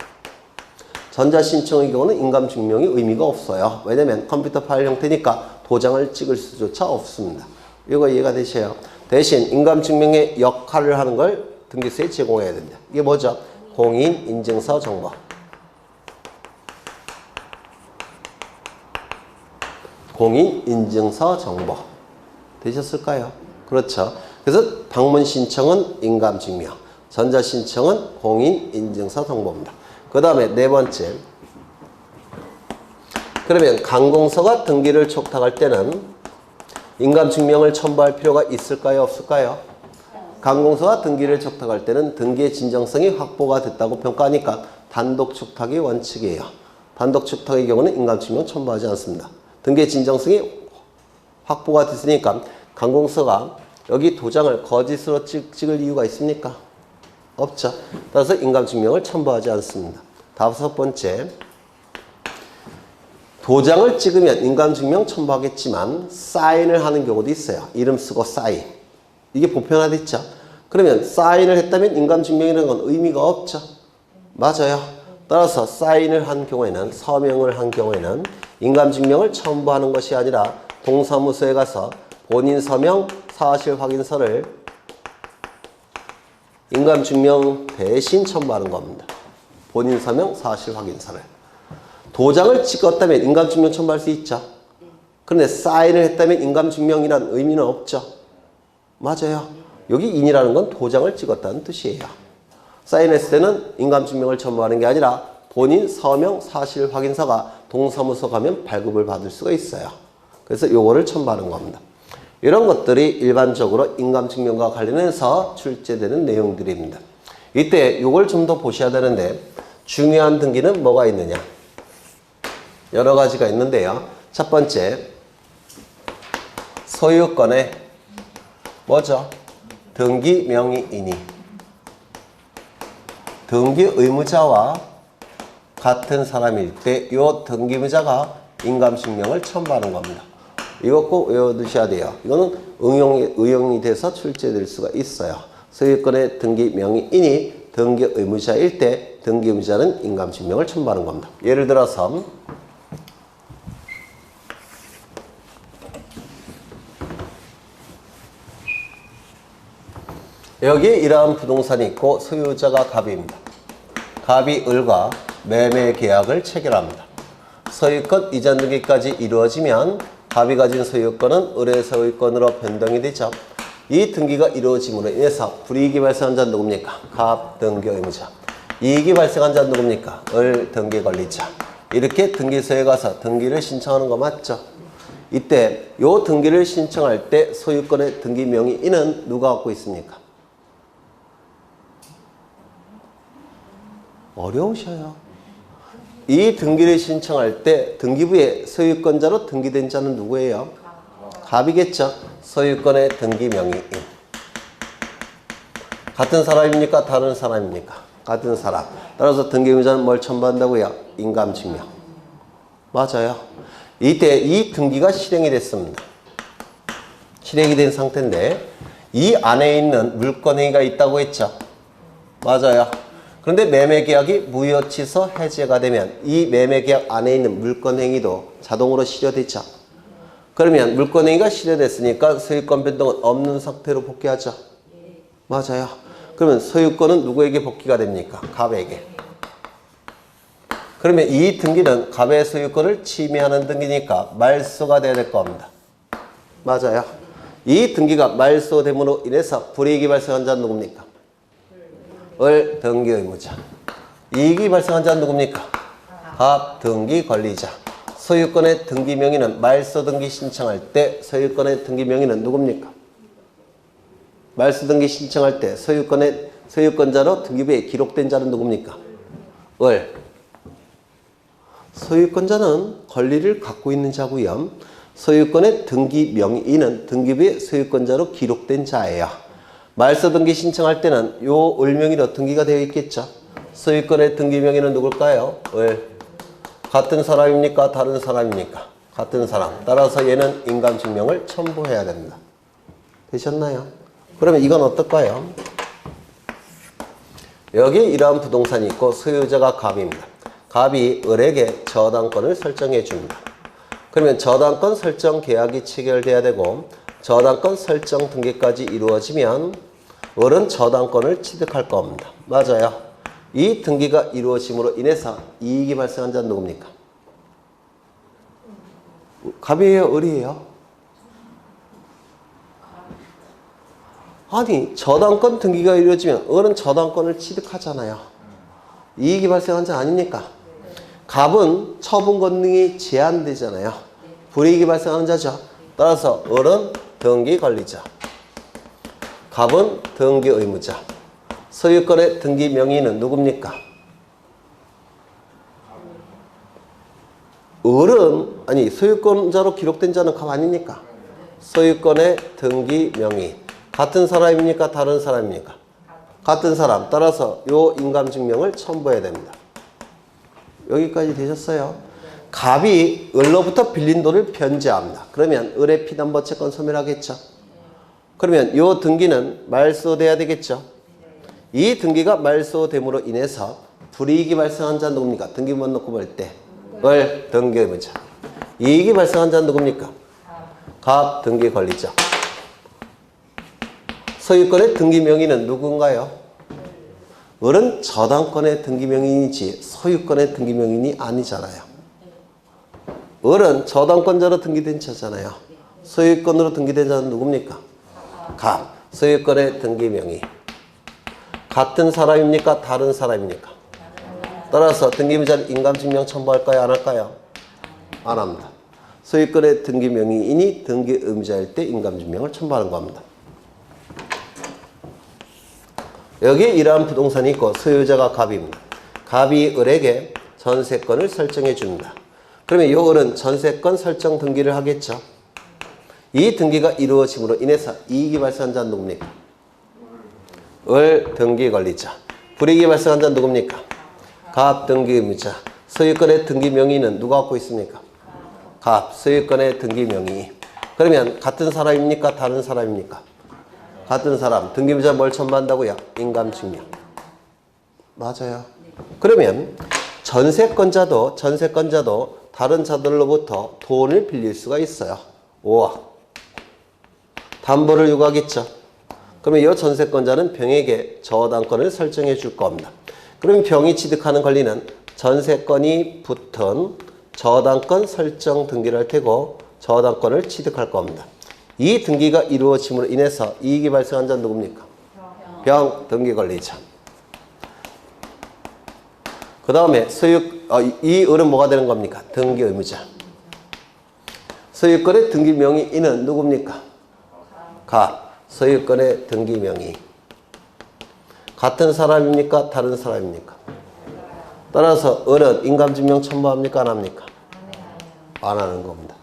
전자 신청의 경우는 인감증명이 의미가 없어요. 왜냐면 컴퓨터 파일 형태니까 도장을 찍을 수조차 없습니다. 이거 이해가 되셔요? 대신 인감증명의 역할을 하는 걸 등기소에 제공해야 됩니다. 이게 뭐죠? 공인인증서 정보. 공인인증서 정보. 되셨을까요? 그렇죠. 그래서 방문 신청은 인감증명, 전자 신청은 공인인증서 정보입니다. 그 다음에 네 번째. 그러면 관공서가 등기를 촉탁할 때는 인감증명을 첨부할 필요가 있을까요? 없을까요? 관공서가 등기를 촉탁할 때는 등기의 진정성이 확보가 됐다고 평가하니까 단독 촉탁이 원칙이에요. 단독 촉탁의 경우는 인감증명 첨부하지 않습니다. 등기의 진정성이 확보가 됐으니까 관공서가 여기 도장을 거짓으로 찍을 이유가 있습니까? 없죠. 따라서 인감증명을 첨부하지 않습니다. 다섯 번째, 도장을 찍으면 인감증명 첨부하겠지만 사인을 하는 경우도 있어요. 이름 쓰고 사인. 이게 보편화됐죠. 그러면 사인을 했다면 인감증명이라는 건 의미가 없죠. 맞아요. 따라서 사인을 한 경우에는, 서명을 한 경우에는 인감증명을 첨부하는 것이 아니라 동사무소에 가서 본인 서명 사실 확인서를 인감증명 대신 첨부하는 겁니다. 본인 서명 사실 확인서를. 도장을 찍었다면 인감증명 첨부할 수 있죠. 그런데 사인을 했다면 인감증명이라는 의미는 없죠. 맞아요. 여기 인이라는 건 도장을 찍었다는 뜻이에요. 사인했을 때는 인감증명을 첨부하는 게 아니라 본인 서명 사실 확인서가 동사무소 가면 발급을 받을 수가 있어요. 그래서 요거를 첨부하는 겁니다. 이런 것들이 일반적으로 인감증명과 관련해서 출제되는 내용들입니다. 이때 요걸 좀 더 보셔야 되는데 중요한 등기는 뭐가 있느냐? 여러 가지가 있는데요. 첫 번째, 소유권의 뭐죠? 등기 명의인이 등기 의무자와 같은 사람일 때 이 등기의무자가 인감증명을 첨부하는 겁니다. 이거 꼭 외워두셔야 돼요. 이거는 응용이 돼서 출제될 수가 있어요. 소유권의 등기 명의인이 등기 의무자일 때 등기 의무자는 인감증명을 첨부하는 겁니다. 예를 들어서 여기에 이러한 부동산이 있고 소유자가 갑입니다. 갑이 을과 매매 계약을 체결합니다. 소유권 이전 등기까지 이루어지면 갑이 가진 소유권은 을의 소유권으로 변동이 되죠. 이 등기가 이루어짐으로 인해서 불이익이 발생한 자는 누굽니까? 갑 등기 의무자. 이익이 발생한 자는 누굽니까? 을 등기 권리자. 이렇게 등기소에 가서 등기를 신청하는 거 맞죠? 이때 요 등기를 신청할 때 소유권의 등기 명의인은 누가 갖고 있습니까? 어려우셔요. 이 등기를 신청할 때 등기부에 소유권자로 등기된 자는 누구예요? 갑이겠죠. 소유권의 등기 명의인. 같은 사람입니까? 다른 사람입니까? 같은 사람. 따라서 등기의무자는 뭘 첨부한다고요? 인감증명. 맞아요. 이때 이 등기가 실행이 됐습니다. 실행이 된 상태인데 이 안에 있는 물권행위가 있다고 했죠. 맞아요. 그런데 매매계약이 무효 취소 해제가 되면 이 매매계약 안에 있는 물권행위도 자동으로 실효되죠. 그러면 물권행위가 실효됐으니까 소유권 변동은 없는 상태로 복귀하죠. 맞아요. 그러면 소유권은 누구에게 복귀가 됩니까? 갑에게. 그러면 이 등기는 갑의 소유권을 침해하는 등기니까 말소가 돼야 될 겁니다. 맞아요. 이 등기가 말소됨으로 인해서 불이익이 발생한 자는 누굽니까? 을 등기 의무자. 이익이 발생한 자는 누굽니까? 갑 등기 권리자. 소유권의 등기 명의는 말소 등기 신청할 때 소유권의 등기 명의는 누굽니까? 말소 등기 신청할 때 소유권자로 등기부에 기록된 자는 누굽니까? 을. 소유권자는 권리를 갖고 있는 자고요. 소유권의 등기 명의인은 등기부에 소유권자로 기록된 자예요. 말소 등기 신청할 때는 요 을명의로 등기가 되어 있겠죠. 소유권의 등기 명의는 누굴까요? 을. 같은 사람입니까? 다른 사람입니까? 같은 사람. 따라서 얘는 인감증명을 첨부해야 됩니다. 되셨나요? 그러면 이건 어떨까요? 여기 이러한 부동산이 있고 소유자가 갑입니다. 갑이 을에게 저당권을 설정해 줍니다. 그러면 저당권 설정 계약이 체결돼야 되고 저당권 설정 등기까지 이루어지면 을은 저당권을 취득할 겁니다. 맞아요. 이 등기가 이루어짐으로 인해서 이익이 발생한 자는 누굽니까? 갑이에요? 을이에요? 아니, 저당권 등기가 이루어지면 을은 저당권을 취득하잖아요. 이익이 발생한 자 아닙니까? 갑은 처분 권능이 제한되잖아요. 불이익이 발생하는 자죠. 따라서 을은 등기 권리자. 갑은 등기 의무자. 소유권의 등기 명의는 누굽니까? 을은, 아니, 소유권자로 기록된 자는 갑 아닙니까? 소유권의 등기 명의. 같은 사람입니까? 다른 사람입니까? 같은 사람. 따라서 요 인감증명을 첨부해야 됩니다. 여기까지 되셨어요? 갑이 을로부터 빌린 돈을 변제합니다. 그러면 을의 피담보 채권 소멸하겠죠. 그러면 요 등기는 말소돼야 되겠죠. 이 등기가 말소됨으로 인해서 불이익이 발생한 자는 누굽니까? 등기부만 놓고 볼 때 을 등기 의무자. 이익이 발생한 자는 누굽니까? 갑 등기 권리자. 소유권의 등기 명의는 누군가요? 을은 저당권의 등기 명의인이지 소유권의 등기 명의인이 아니잖아요. 을은 저당권자로 등기된 자잖아요. 소유권으로 등기된 자는 누굽니까? 갑. 소유권의 등기 명의. 같은 사람입니까? 다른 사람입니까? 따라서 등기부자는 인감증명 첨부할까요? 안 할까요? 안 합니다. 소유권의 등기 명의인이 등기 의무자일 때 인감증명을 첨부하는 겁니다. 여기 이러한 부동산이 있고 소유자가 갑입니다. 갑이 을에게 전세권을 설정해 줍니다. 그러면 이 을은 전세권 설정 등기를 하겠죠. 이 등기가 이루어짐으로 인해서 이익이 발생한 자는 누굽니까? 을 등기 권리자. 불이익이 발생한 자는 누굽니까? 갑 등기 의무자. 소유권의 등기 명의는 누가 갖고 있습니까? 갑. 소유권의 등기 명의. 그러면 같은 사람입니까? 다른 사람입니까? 같은 사람. 등기부자 뭘 첨부한다고요? 인감증명. 맞아요. 그러면 전세권자도 다른 자들로부터 돈을 빌릴 수가 있어요. 5억. 담보를 요구하겠죠. 그러면 이 전세권자는 병에게 저당권을 설정해 줄 겁니다. 그럼 병이 취득하는 권리는 전세권이 붙은 저당권 설정 등기를 할 테고 저당권을 취득할 겁니다. 이 등기가 이루어짐으로 인해서 이익이 발생한 자는 누굽니까? 병 등기 권리자. 그 다음에 이 을은 뭐가 되는 겁니까? 등기 의무자. 소유권의 등기 명의인은 누굽니까? 갑. 소유권의 등기 명의. 같은 사람입니까? 다른 사람입니까? 따라서 을은 인감증명 첨부합니까? 안 합니까? 안 하는 겁니다.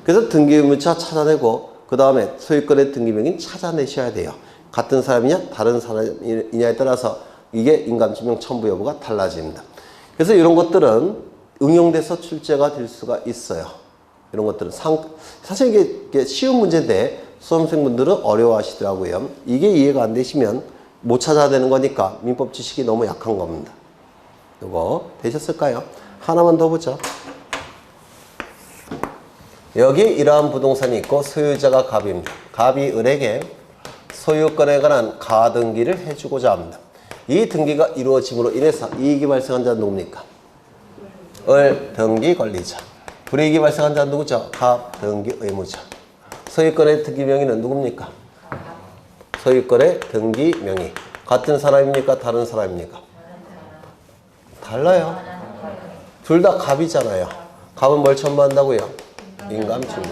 그래서 등기 의무자 찾아내고 그 다음에 소유권의 등기 명의인 찾아내셔야 돼요. 같은 사람이냐 다른 사람이냐에 따라서 이게 인감증명 첨부 여부가 달라집니다. 그래서 이런 것들은 응용돼서 출제가 될 수가 있어요. 이런 것들은 사실 이게 쉬운 문제인데 수험생분들은 어려워하시더라고요. 이게 이해가 안 되시면 못 찾아야 되는 거니까 민법 지식이 너무 약한 겁니다. 이거 되셨을까요? 하나만 더 보죠. 여기 이러한 부동산이 있고 소유자가 갑입니다. 갑이 을에게 소유권에 관한 가등기를 해주고자 합니다. 이 등기가 이루어짐으로 인해서 이익이 발생한 자는 누굽니까? 을 등기 권리자. 불이익이 발생한 자는 누구죠? 갑 등기 의무자. 소유권의 등기 명의는 누굽니까? 소유권의 등기 명의. 같은 사람입니까? 다른 사람입니까? 달라요. 둘 다 갑이잖아요. 갑은 뭘 첨부한다고요? 인감증명.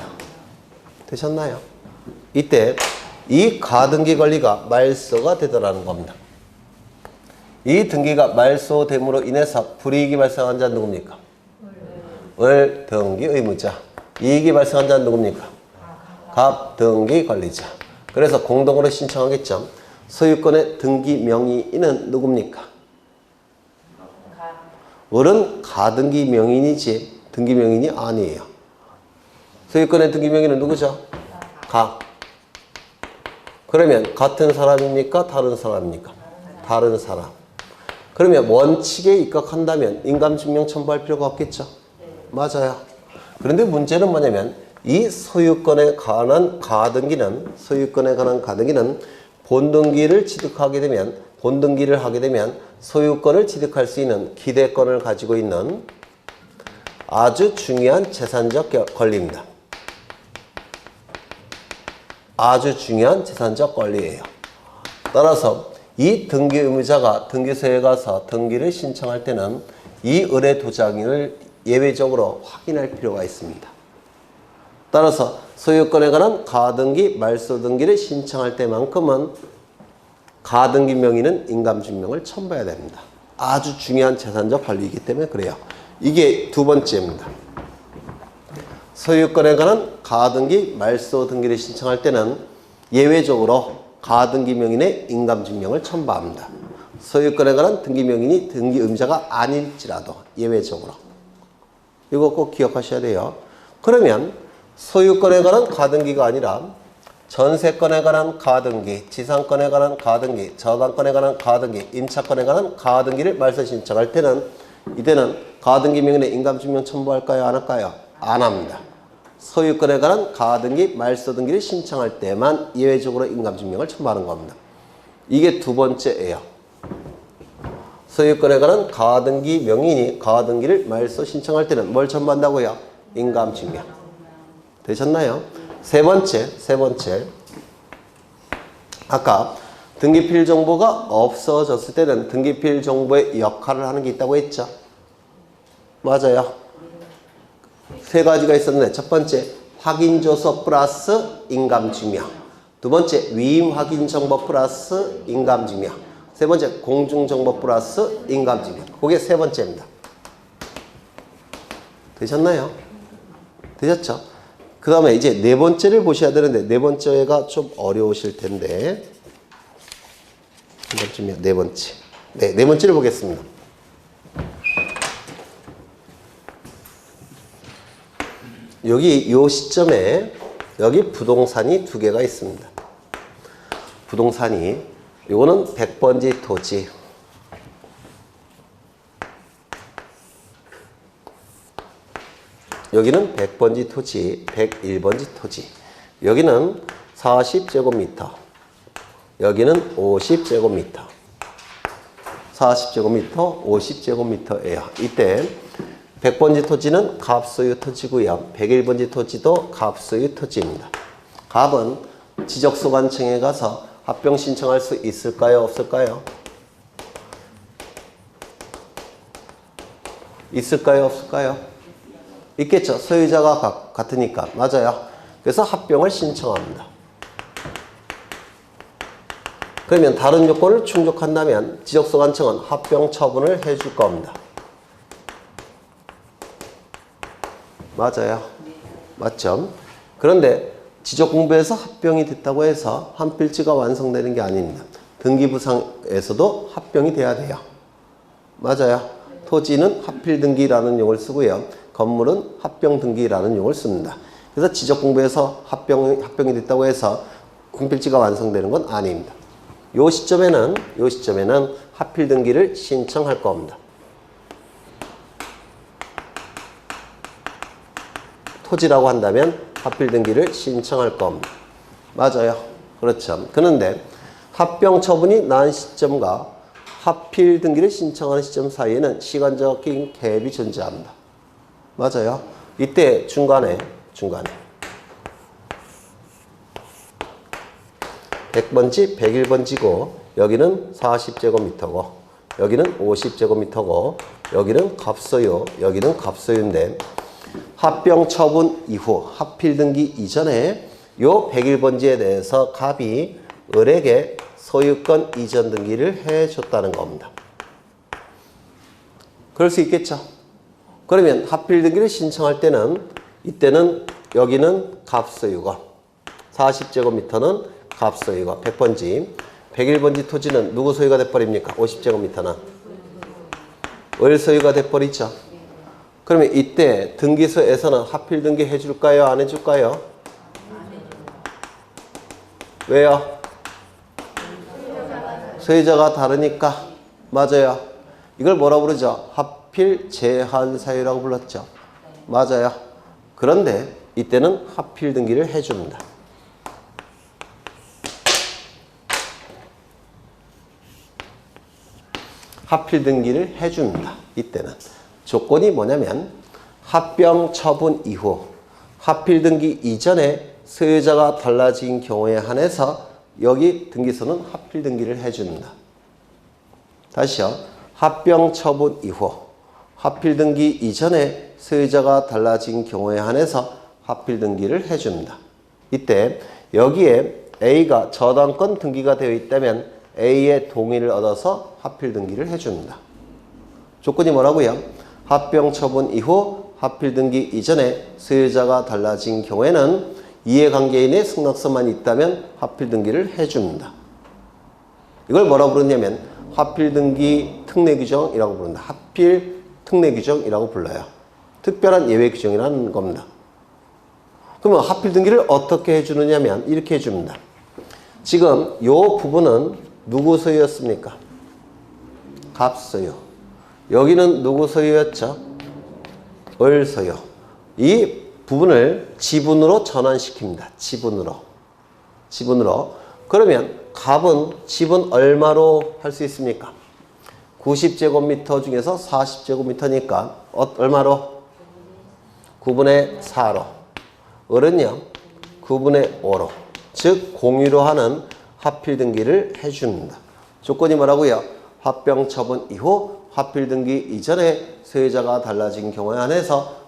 되셨나요? 이때 이 가등기 권리가 말소가 되더라는 겁니다. 이 등기가 말소됨으로 인해서 불이익이 발생한 자는 누굽니까? 을 등기 의무자. 이익이 발생한 자는 누굽니까? 갑 등기 권리자. 그래서 공동으로 신청하겠죠. 소유권의 등기 명의인은 누굽니까? 을은 가등기 명인이지 등기 명인이 아니에요. 소유권의 등기 명의는 누구죠? 갑. 그러면 같은 사람입니까? 다른 사람입니까? 다른 사람. 그러면 원칙에 입각한다면 인감증명 첨부할 필요가 없겠죠? 맞아요. 그런데 문제는 뭐냐면 이 소유권에 관한 가등기는 본등기를 취득하게 되면 본등기를 하게 되면 소유권을 취득할 수 있는 기대권을 가지고 있는 아주 중요한 재산적 권리입니다. 아주 중요한 재산적 권리예요. 따라서 이 등기 의무자가 등기소에 가서 등기를 신청할 때는 이 을의 도장을 예외적으로 확인할 필요가 있습니다. 따라서 소유권에 관한 가등기, 말소등기를 신청할 때만큼은 가등기 명의는 인감증명을 첨부해야 됩니다. 아주 중요한 재산적 권리이기 때문에 그래요. 이게 두 번째입니다. 소유권에 관한 가등기, 말소등기를 신청할 때는 예외적으로 가등기 명인의 인감증명을 첨부합니다. 소유권에 관한 등기 명인이 등기 의무자가 아닐지라도 예외적으로. 이거 꼭 기억하셔야 돼요. 그러면 소유권에 관한 가등기가 아니라 전세권에 관한 가등기, 지상권에 관한 가등기, 저당권에 관한 가등기, 임차권에 관한 가등기를 말소 신청할 때는 이때는 가등기 명인의 인감증명 첨부할까요? 안 할까요? 안 합니다. 소유권에 관한 가등기, 말소등기를 신청할 때만 예외적으로 인감증명을 첨부하는 겁니다. 이게 두 번째예요. 소유권에 관한 가등기 명인이 가등기를 말소 신청할 때는 뭘 첨부한다고요? 인감증명. 되셨나요? 세 번째. 아까 등기필 정보가 없어졌을 때는 등기필 정보의 역할을 하는 게 있다고 했죠? 맞아요. 세 가지가 있었는데 첫 번째 확인조서 플러스 인감증명, 두 번째 위임 확인정보 플러스 인감증명, 세 번째 공중정보 플러스 인감증명. 그게 세 번째입니다. 되셨나요? 되셨죠? 그 다음에 이제 네 번째를 보셔야 되는데 네 번째가 좀 어려우실 텐데 한 번쯤이요. 네 번째. 네 번째를 보겠습니다. 여기 요 시점에 여기 부동산이 두 개가 있습니다. 부동산이 요거는 100번지 토지, 여기는 100번지 토지, 101번지 토지. 여기는 40제곱미터, 여기는 50제곱미터. 40제곱미터, 50제곱미터예요. 이때 100번지 토지는 갑소유 토지고요. 101번지 토지도 갑소유 토지입니다. 갑은 지적소관청에 가서 합병 신청할 수 있을까요? 없을까요? 있을까요? 없을까요? 있겠죠. 소유자가 같으니까. 맞아요. 그래서 합병을 신청합니다. 그러면 다른 요건을 충족한다면 지적소관청은 합병 처분을 해줄 겁니다. 맞아요. 맞죠? 그런데 지적공부에서 합병이 됐다고 해서 한 필지가 완성되는 게 아닙니다. 등기부상에서도 합병이 돼야 돼요. 맞아요. 토지는 합필등기라는 용어를 쓰고요. 건물은 합병 등기라는 용어를 씁니다. 그래서 지적 공부에서 합병이 됐다고 해서 분필지가 완성되는 건 아닙니다. 요 시점에는 합필 등기를 신청할 겁니다. 토지라고 한다면 합필 등기를 신청할 겁니다. 맞아요. 그렇죠. 그런데 합병 처분이 난 시점과 합필 등기를 신청하는 시점 사이에는 시간적인 갭이 존재합니다. 맞아요. 이때 중간에 100번지, 101번지고 여기는 40제곱미터고 여기는 50제곱미터고 여기는 갑소유, 여기는 갑소유인데 합병 처분 이후 합필 등기 이전에 요 101번지에 대해서 갑이 을에게 소유권 이전 등기를 해줬다는 겁니다. 그럴 수 있겠죠. 그러면 합필 등기를 신청할 때는 이때는 여기는 갑소유고 40제곱미터는 갑소유고 100번지 101번지 토지는 누구 소유가 돼버립니까? 50제곱미터는 을 소유가 돼버리죠. 그러면 이때 등기소에서는 합필 등기 해줄까요? 안 해줄까요? 왜요? 소유자가 다르니까. 맞아요. 이걸 뭐라고 부르죠? 합필 제한 사유라고 불렀죠. 맞아요. 그런데 이때는 합필 등기를 해줍니다. 합필 등기를 해줍니다. 이때는. 조건이 뭐냐면 합병 처분 이후 합필 등기 이전에 소유자가 달라진 경우에 한해서 여기 등기소는 합필 등기를 해줍니다. 다시요. 합병 처분 이후 합필 등기 이전에 소유자가 달라진 경우에 한해서 합필 등기를 해줍니다. 이때 여기에 A가 저당권 등기가 되어 있다면 A의 동의를 얻어서 합필 등기를 해줍니다. 조건이 뭐라고요? 합병 처분 이후 합필 등기 이전에 소유자가 달라진 경우에는 이해관계인의 승낙서만 있다면 합필 등기를 해줍니다. 이걸 뭐라고 부르냐면 합필 등기 특례 규정이라고 부른다. 합필 특례 규정이라고 불러요. 특별한 예외 규정이라는 겁니다. 그러면 합필 등기를 어떻게 해주느냐면 이렇게 해줍니다. 지금 이 부분은 누구 소유였습니까? 갑소유. 여기는 누구 소유였죠? 을 소유. 이 부분을 지분으로 전환시킵니다. 지분으로. 그러면 갑은 지분 얼마로 할 수 있습니까? 90제곱미터 중에서 40제곱미터니까 얼마로? 9분의 4로. 을은요? 9분의 5로. 즉 공유로 하는 합필 등기를 해줍니다. 조건이 뭐라고요? 합병 처분 이후 합필 등기 이전에 소유자가 달라진 경우에 한해서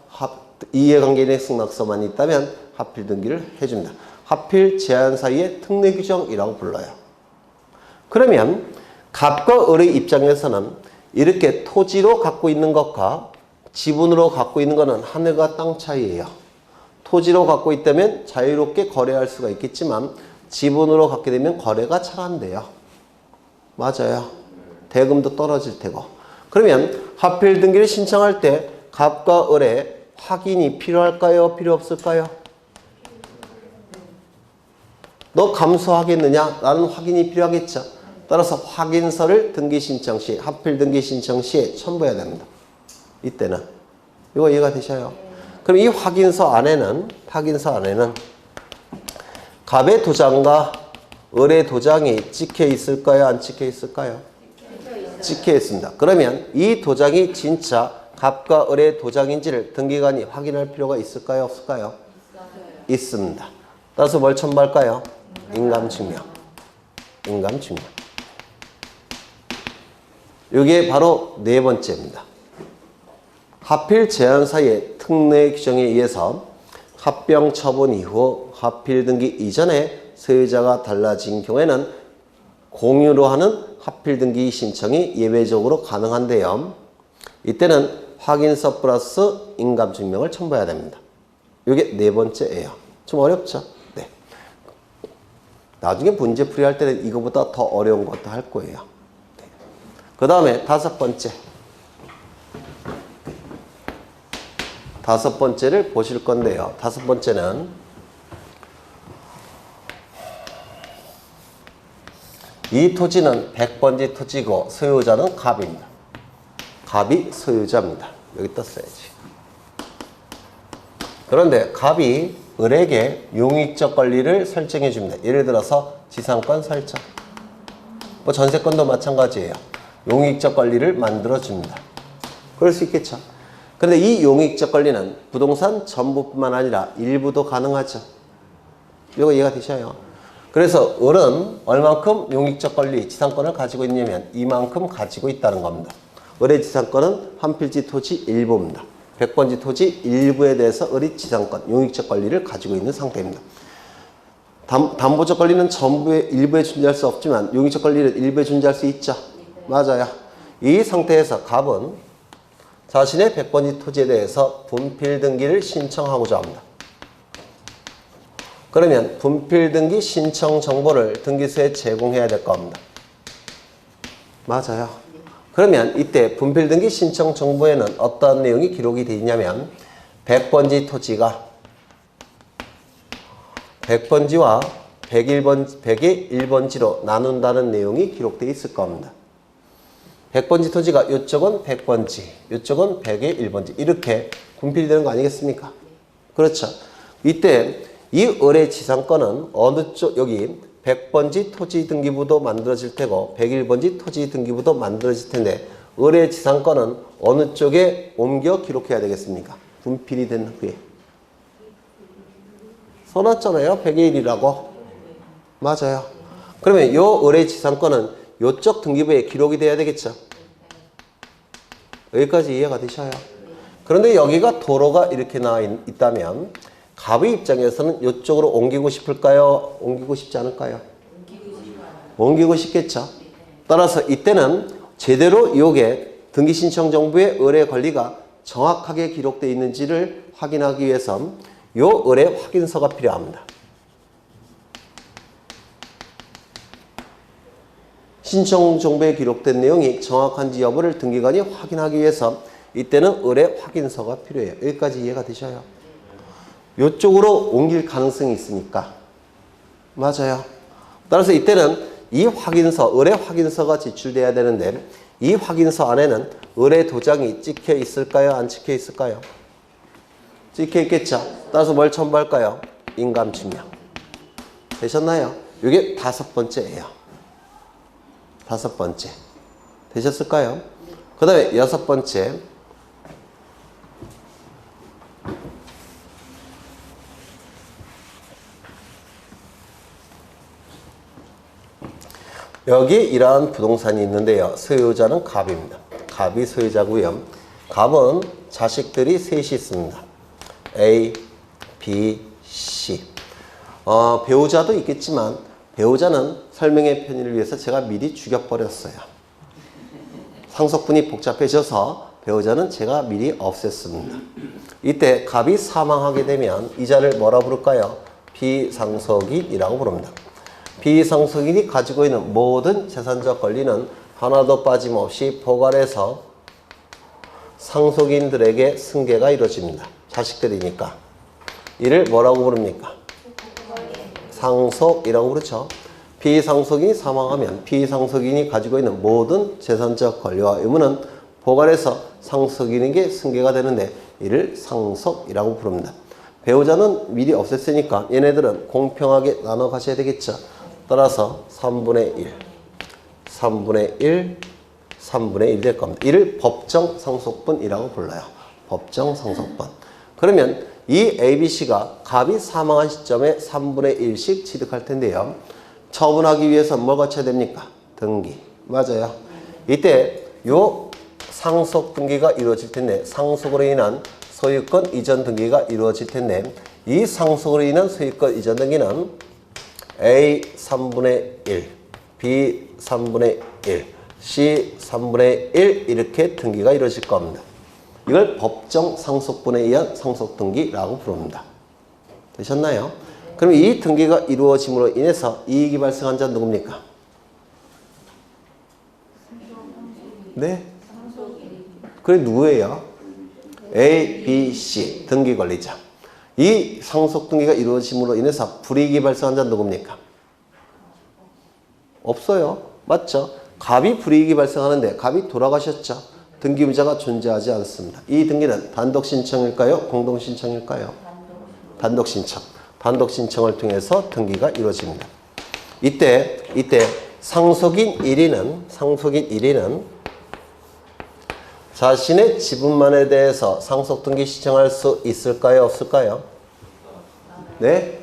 이해관계인의 승낙서만 있다면 합필 등기를 해줍니다. 합필 제한 사유의 특례 규정이라고 불러요. 그러면 갑과 을의 입장에서는 이렇게 토지로 갖고 있는 것과 지분으로 갖고 있는 것은 하늘과 땅 차이예요. 토지로 갖고 있다면 자유롭게 거래할 수가 있겠지만 지분으로 갖게 되면 거래가 잘 안 돼요. 맞아요. 대금도 떨어질 테고. 그러면 합필 등기를 신청할 때 갑과 을의 확인이 필요할까요? 필요 없을까요? 너 감수하겠느냐? 라는 확인이 필요하겠죠. 따라서 확인서를 등기 신청 시, 합필 등기 신청 시에 첨부해야 됩니다. 이때는. 이거 이해가 되셔요? 그럼 이 확인서 안에는 갑의 도장과 을의 도장이 찍혀 있을까요? 안 찍혀 있을까요? 찍혀 있습니다. 그러면 이 도장이 진짜 갑과 을의 도장인지를 등기관이 확인할 필요가 있을까요? 없을까요? 있습니다. 따라서 뭘 첨부할까요? 인감증명. 이게 바로 네 번째입니다. 합필 제한 사유의 특례 규정에 의해서 합병 처분 이후 합필 등기 이전에 소유자가 달라진 경우에는 공유로 하는 합필 등기 신청이 예외적으로 가능한데요. 이때는 확인서 플러스 인감증명을 첨부해야 됩니다. 이게 네 번째예요. 좀 어렵죠? 네. 나중에 문제 풀이할 때는 이거보다 더 어려운 것도 할 거예요. 네. 그 다음에 다섯 번째. 다섯 번째를 보실 건데요. 다섯 번째는 이 토지는 100번지 토지고 소유자는 갑입니다. 갑이 소유자입니다. 여기 떴어야지. 그런데 갑이 을에게 용익적 권리를 설정해 줍니다. 예를 들어서 지상권 설정. 뭐 전세권도 마찬가지예요. 용익적 권리를 만들어 줍니다. 그럴 수 있겠죠. 그런데 이 용익적 권리는 부동산 전부뿐만 아니라 일부도 가능하죠. 이거 이해가 되셔요. 그래서 을은 얼만큼 용익적 권리, 지상권을 가지고 있냐면 이만큼 가지고 있다는 겁니다. 을의 지상권은 한 필지 토지 일부입니다. 100번지 토지 일부에 대해서 을이 지상권, 용익적 권리를 가지고 있는 상태입니다. 담보적 권리는 전부에 일부에 존재할 수 없지만 용익적 권리는 일부에 존재할 수 있죠. 맞아요. 이 상태에서 갑은 자신의 100번지 토지에 대해서 분필 등기를 신청하고자 합니다. 그러면 분필 등기 신청 정보를 등기소에 제공해야 될 겁니다. 맞아요. 그러면 이때 분필 등기 신청 정보에는 어떤 내용이 기록이 되어 있냐면 100번지 토지가 100번지와 100의 1번지로 나눈다는 내용이 기록되어 있을 겁니다. 100번지 토지가 이쪽은 100번지, 이쪽은 100의 1번지 이렇게 분필이 되는 거 아니겠습니까? 그렇죠. 이때 이 을의 지상권은 어느 쪽, 여기 100번지 토지 등기부도 만들어질 테고 101번지 토지 등기부도 만들어질 텐데 을의 지상권은 어느 쪽에 옮겨 기록해야 되겠습니까? 분필이 된 후에. 써놨잖아요. 100의 1이라고. 맞아요. 그러면 요 을의 지상권은 요쪽 등기부에 기록이 돼야 되겠죠. 여기까지 이해가 되셔요. 그런데 여기가 도로가 이렇게 나와 있다면 갑의 입장에서는 이쪽으로 옮기고 싶을까요? 옮기고 싶지 않을까요? 옮기고 싶겠죠. 따라서 이때는 제대로 요게 등기 신청 정보에 을의 권리가 정확하게 기록되어 있는지를 확인하기 위해서 요 을의 확인서가 필요합니다. 신청 정보에 기록된 내용이 정확한지 여부를 등기관이 확인하기 위해서 이때는 을의 확인서가 필요해요. 여기까지 이해가 되셔요? 이쪽으로 옮길 가능성이 있으니까. 맞아요. 따라서 이때는 이 확인서, 을의 확인서가 제출돼야 되는데 이 확인서 안에는 을의 도장이 찍혀 있을까요? 안 찍혀 있을까요? 찍혀 있겠죠. 따라서 뭘 첨부할까요? 인감증명. 되셨나요? 이게 다섯 번째예요. 다섯 번째. 되셨을까요? 그 다음에 여섯 번째. 여기 이러한 부동산이 있는데요. 소유자는 갑입니다. 갑이 소유자고요. 갑은 자식들이 셋이 있습니다. A, B, C. 배우자도 있겠지만 배우자는 설명의 편의를 위해서 제가 미리 죽여버렸어요. 상속분이 복잡해져서 배우자는 제가 미리 없앴습니다. 이때 갑이 사망하게 되면 이자를 뭐라 부를까요? 비상속인이라고 부릅니다. 비상속인이 가지고 있는 모든 재산적 권리는 하나도 빠짐없이 포괄해서 상속인들에게 승계가 이루어집니다. 자식들이니까. 이를 뭐라고 부릅니까? 상속이라고 그렇죠. 비상속인이 사망하면 비상속인이 가지고 있는 모든 재산적 권리와 의무는 포괄해서 상속인에게 승계가 되는데 이를 상속이라고 부릅니다. 배우자는 미리 없앴으니까 얘네들은 공평하게 나눠 가셔야 되겠죠. 따라서 3분의 1, 3분의 1, 3분의 1 될 겁니다. 이를 법정 상속분이라고 불러요. 법정 상속분. 그러면 이 ABC가 갑이 사망한 시점에 3분의 1씩 취득할 텐데요. 처분하기 위해서 뭘 거쳐야 됩니까? 등기. 맞아요. 이때 요 상속 등기가 이루어질 텐데 상속으로 인한 소유권 이전 등기가 이루어질 텐데 이 상속으로 인한 소유권 이전 등기는 A 3분의 1, B 3분의 1, C 3분의 1 이렇게 등기가 이루어질 겁니다. 이걸 법정 상속분에 의한 상속등기라고 부릅니다. 되셨나요? 그럼 이 등기가 이루어짐으로 인해서 이익이 발생한 자는 누굽니까? 네? 그게 누구예요? A, B, C 등기 권리자. 이 상속 등기가 이루어짐으로 인해서 불이익이 발생한 자는 누굽니까? 없어요. 맞죠? 갑이 불이익이 발생하는데 갑이 돌아가셨죠. 등기부자가 존재하지 않습니다. 이 등기는 단독 신청일까요? 공동 신청일까요? 단독 신청. 단독 신청을 통해서 등기가 이루어집니다. 이때 상속인 1위는 자신의 지분만에 대해서 상속 등기 신청할 수 있을까요? 없을까요? 네?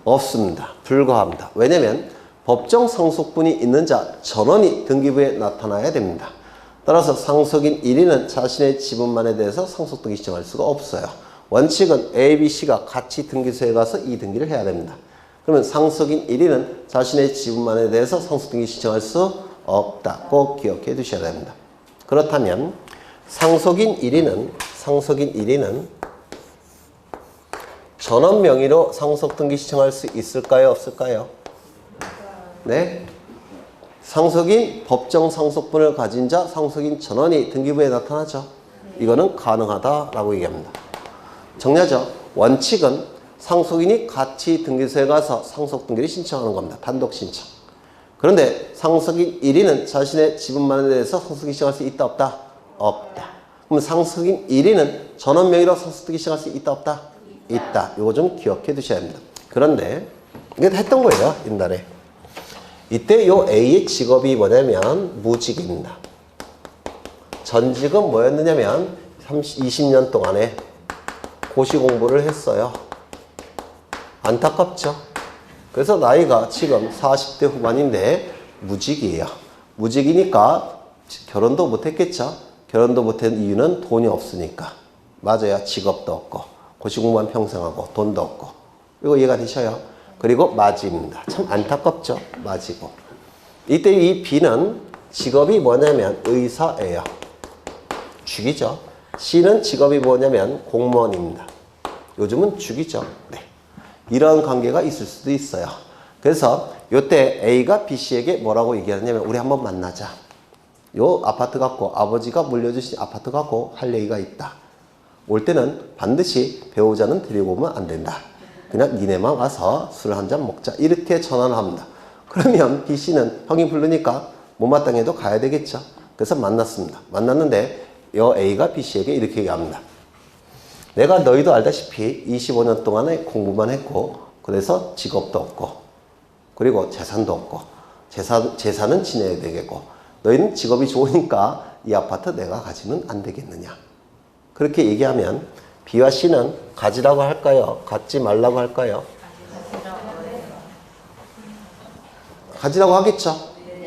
없습니다. 불가합니다. 왜냐하면 법정 상속분이 있는 자 전원이 등기부에 나타나야 됩니다. 따라서 상속인 1위는 자신의 지분만에 대해서 상속 등기 신청할 수가 없어요. 원칙은 A, B, C가 같이 등기소에 가서 이 등기를 해야 됩니다. 그러면 상속인 1위는 자신의 지분만에 대해서 상속 등기 신청할 수 없다. 꼭 기억해 두셔야 됩니다. 그렇다면 상속인 1위는 전원 명의로 상속 등기 신청할 수 있을까요? 없을까요? 네? 상속인 법정 상속분을 가진 자 상속인 전원이 등기부에 나타나죠. 이거는 가능하다라고 얘기합니다. 정리하죠. 원칙은 상속인이 같이 등기소에 가서 상속 등기를 신청하는 겁니다. 단독 신청. 그런데 상속인 1위는 자신의 지분만에 대해서 상속 등기 신청할 수 있다 없다? 없다. 그럼 상속인 1위는 전원 명의로 상속 등기 신청할 수 있다 없다? 있다. 이거 좀 기억해 두셔야 합니다. 그런데 이게 했던 거예요. 옛날에. 이때 요 A의 직업이 뭐냐면 무직입니다. 전직은 뭐였느냐면 20년 동안에 고시 공부를 했어요. 안타깝죠? 그래서 나이가 지금 40대 후반인데 무직이에요. 무직이니까 결혼도 못했겠죠? 결혼도 못한 이유는 돈이 없으니까. 맞아요. 직업도 없고 고시 공부만 평생 하고 돈도 없고. 이거 이해가 되셔요? 그리고 마지입니다. 참 안타깝죠? 마지고. 이때 이 B는 직업이 뭐냐면 의사예요. 죽이죠. C는 직업이 뭐냐면 공무원입니다. 요즘은 죽이죠. 네. 이런 관계가 있을 수도 있어요. 그래서 이때 A가 B씨에게 뭐라고 얘기하냐면 우리 한번 만나자. 요 아파트 갖고 아버지가 물려주신 아파트 갖고 할 얘기가 있다. 올 때는 반드시 배우자는 데리고 오면 안 된다. 그냥 니네만 와서 술 한잔 먹자. 이렇게 전화를 합니다. 그러면 B씨는 형이 부르니까 못마땅해도 가야 되겠죠. 그래서 만났습니다. 만났는데 요 A가 B씨에게 이렇게 얘기합니다. 내가 너희도 알다시피 25년 동안에 공부만 했고 그래서 직업도 없고 그리고 재산도 없고 재산은 지내야 되겠고 너희는 직업이 좋으니까 이 아파트 내가 가지면 안 되겠느냐. 그렇게 얘기하면 B와 C는 가지라고 할까요? 갖지 말라고 할까요? 가지라고 하겠죠.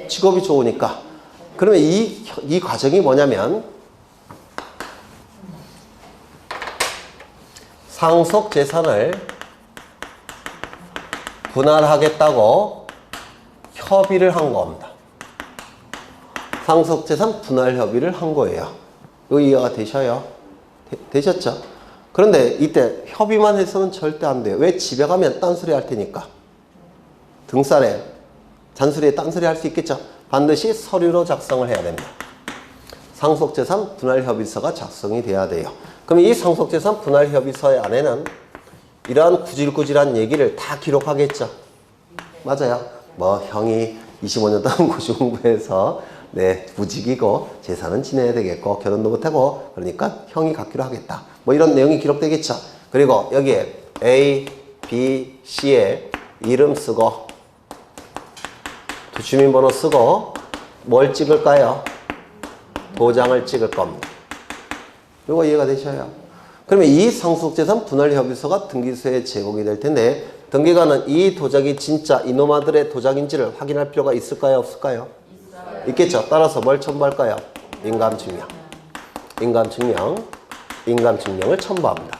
직업이 좋으니까. 그러면 이 과정이 뭐냐면 상속 재산을 분할하겠다고 협의를 한 겁니다. 상속 재산 분할 협의를 한 거예요. 이거 이해가 되셔요? 되셨죠? 그런데 이때 협의만 해서는 절대 안 돼요. 왜? 집에 가면 딴소리 할 테니까. 등살에 잔소리에 딴소리 할 수 있겠죠? 반드시 서류로 작성을 해야 됩니다. 상속재산 분할협의서가 작성이 돼야 돼요. 그럼 이 상속재산 분할협의서의 안에는 이러한 구질구질한 얘기를 다 기록하겠죠? 맞아요. 뭐 형이 25년 동안 고시 공부해서 네, 무직이고 재산은 지내야 되겠고 결혼도 못하고 그러니까 형이 갖기로 하겠다. 뭐 이런 내용이 기록되겠죠. 그리고 여기에 A, B, C의 이름 쓰고 주민번호 쓰고 뭘 찍을까요? 도장을 찍을 겁니다. 이거 이해가 되셔요? 그러면 이 상속재산 분할협의서가 등기소에 제공이 될 텐데 등기관은 이 도장이 진짜 이놈아들의 도장인지를 확인할 필요가 있을까요? 없을까요? 있겠죠. 따라서 뭘 첨부할까요? 인감증명을 첨부합니다.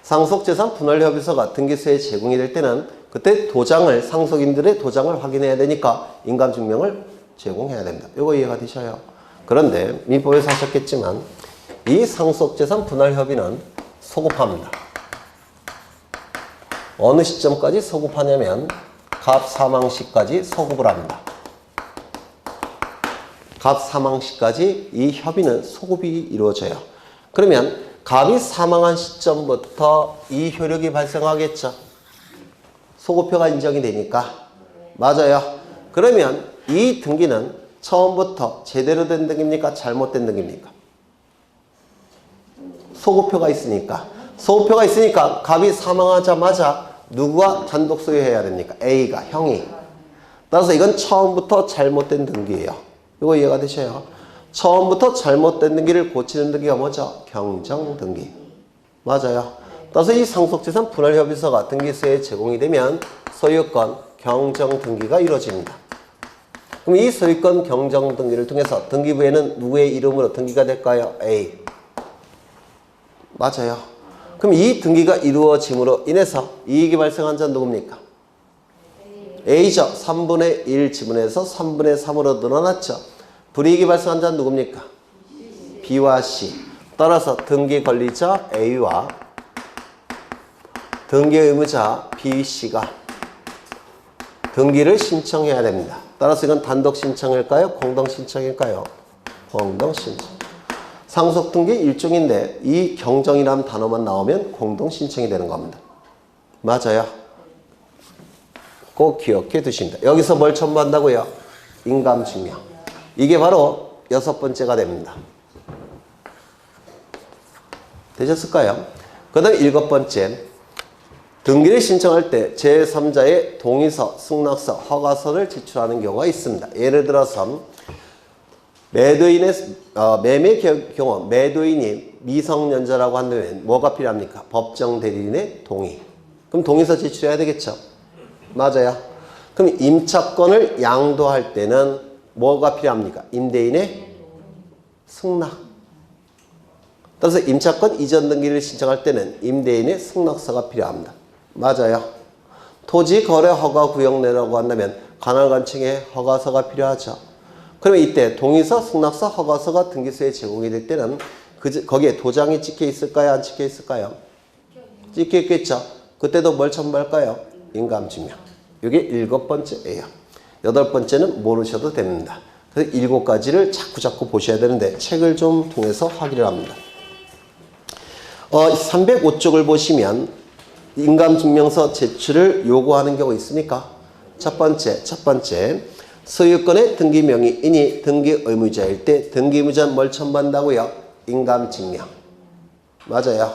상속재산 분할협의서가 등기소에 제공이 될 때는 그때 도장을 상속인들의 도장을 확인해야 되니까 인감증명을 제공해야 됩니다. 이거 이해가 되셔요? 그런데 민법에서 하셨겠지만 이 상속재산 분할협의는 소급합니다. 어느 시점까지 소급하냐면 갑 사망 시까지 소급을 합니다. 갑 사망 시까지 이 협의는 소급이 이루어져요. 그러면 갑이 사망한 시점부터 이 효력이 발생하겠죠. 소급표가 인정이 되니까. 맞아요. 그러면 이 등기는 처음부터 제대로 된 등기입니까? 잘못된 등기입니까? 소급표가 있으니까. 소급표가 있으니까 갑이 사망하자마자 누구가 단독 소유해야 됩니까? A가, 형이. 따라서 이건 처음부터 잘못된 등기예요. 이거 이해가 되셔요? 처음부터 잘못된 등기를 고치는 등기가 뭐죠? 경정등기. 맞아요. 따라서 이 상속재산 분할협의서가 등기소에 제공이 되면 소유권 경정등기가 이루어집니다. 그럼 이 소유권 경정등기를 통해서 등기부에는 누구의 이름으로 등기가 될까요? A. 맞아요. 그럼 이 등기가 이루어짐으로 인해서 이익이 발생한 자는 누굽니까? A죠. 3분의 1 지분에서 3분의 3으로 늘어났죠. 불이익이 발생한 자는 누굽니까? B와 C. 따라서 등기 권리자 A와 등기 의무자 B, C가 등기를 신청해야 됩니다. 따라서 이건 단독 신청일까요? 공동 신청일까요? 공동 신청. 상속 등기 일종인데 이 경정이라는 단어만 나오면 공동 신청이 되는 겁니다. 맞아요. 꼭 기억해 두십니다. 여기서 뭘 첨부한다고요? 인감증명. 이게 바로 6번째가 됩니다. 되셨을까요? 그 다음에 7번째. 등기를 신청할 때 제3자의 동의서, 승낙서, 허가서를 제출하는 경우가 있습니다. 예를 들어서 매도인의 매매 경우 매도인이 미성년자라고 한다면 뭐가 필요합니까? 법정 대리인의 동의. 그럼 동의서 제출해야 되겠죠? 맞아요. 그럼 임차권을 양도할 때는 뭐가 필요합니까? 임대인의 승낙. 따라서 임차권 이전 등기를 신청할 때는 임대인의 승낙서가 필요합니다. 맞아요. 토지 거래 허가 구역 내라고 한다면 관할관청의 허가서가 필요하죠. 그러면 이때 동의서, 승낙서, 허가서가 등기소에 제공이 될 때는 거기에 도장이 찍혀 있을까요? 안 찍혀 있을까요? 찍혀 있겠죠. 그때도 뭘 첨부할까요? 인감증명. 이게 7번째예요. 8번째는 모르셔도 됩니다. 그래서 7가지를 자꾸 보셔야 되는데 책을 좀 통해서 확인을 합니다. 305쪽을 보시면 인감증명서 제출을 요구하는 경우가 있습니까? 첫 번째 소유권의 등기 명의인이 등기 의무자일 때 등기 의무자는 뭘 첨부한다고요? 인감증명. 맞아요.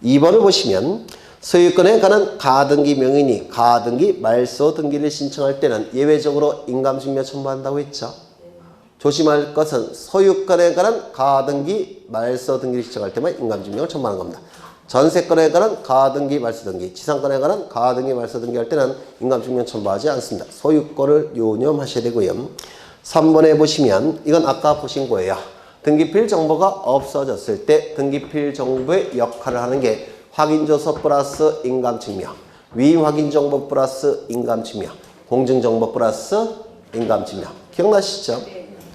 2번을 보시면 소유권에 관한 가등기 명의인이 가등기 말소 등기를 신청할 때는 예외적으로 인감증명 첨부한다고 했죠. 조심할 것은 소유권에 관한 가등기 말소 등기를 신청할 때만 인감증명을 첨부하는 겁니다. 전세권에 관한 가등기 말소 등기, 지상권에 관한 가등기 말소 등기 할 때는 인감증명 첨부하지 않습니다. 소유권을 유념하셔야 되고요. 3번에 보시면 이건 아까 보신 거예요. 등기필 정보가 없어졌을 때 등기필 정보의 역할을 하는 게 확인조서 플러스 인감증명, 위임 확인정보 플러스 인감증명, 공증정보 플러스 인감증명. 기억나시죠?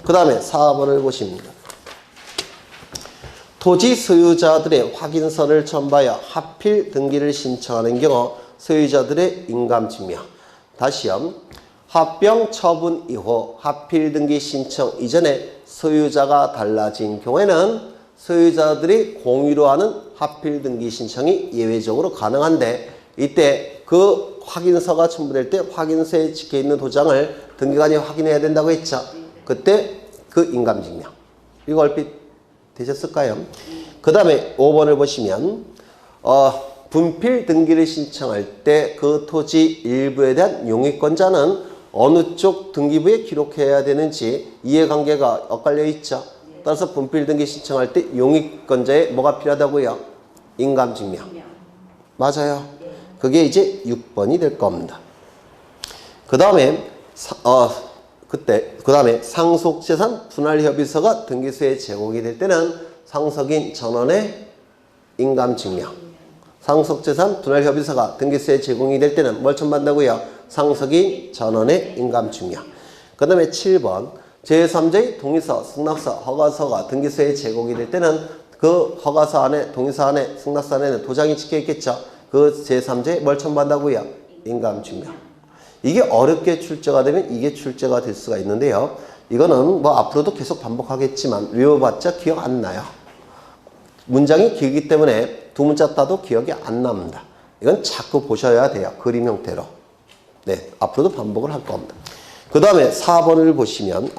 그 다음에 4번을 보십니다. 토지 소유자들의 확인서를 첨부하여 하필 등기를 신청하는 경우 소유자들의 인감증명. 다시요. 합병 처분 이후 하필 등기 신청 이전에 소유자가 달라진 경우에는 소유자들이 공유로 하는 하필 등기 신청이 예외적으로 가능한데 이때 그 확인서가 첨부될 때 확인서에 찍혀있는 도장을 등기관이 확인해야 된다고 했죠. 그때 그 인감증명. 이거 얼핏 되셨을까요? 그 다음에 5번을 보시면 분필 등기를 신청할 때 그 토지 일부에 대한 용익권자는 어느 쪽 등기부에 기록해야 되는지 이해관계가 엇갈려 있죠. 따라서 분필 등기 신청할 때 용익권자에 뭐가 필요하다고요? 인감증명. 맞아요. 그게 이제 6번이 될 겁니다. 그 다음에 그 다음에 상속재산 분할협의서가 등기소에 제공이 될 때는 상속인 전원의 인감증명. 상속재산 분할협의서가 등기소에 제공이 될 때는 뭘 첨부한다고요? 상속인 전원의 인감증명. 그 다음에 7번 제3자의 동의서, 승낙서, 허가서가 등기소에 제공이 될 때는 그 허가서 안에, 동의서 안에, 승낙서 안에는 도장이 찍혀 있겠죠. 그 제3자의 뭘 첨부한다고요? 인감증명. 이게 어렵게 출제가 되면 이게 출제가 될 수가 있는데요. 이거는 뭐 앞으로도 계속 반복하겠지만 외워봤자 기억 안 나요. 문장이 길기 때문에 두 문자 따도 기억이 안 납니다. 이건 자꾸 보셔야 돼요. 그림 형태로. 네, 앞으로도 반복을 할 겁니다. 그 다음에 3번을 보시면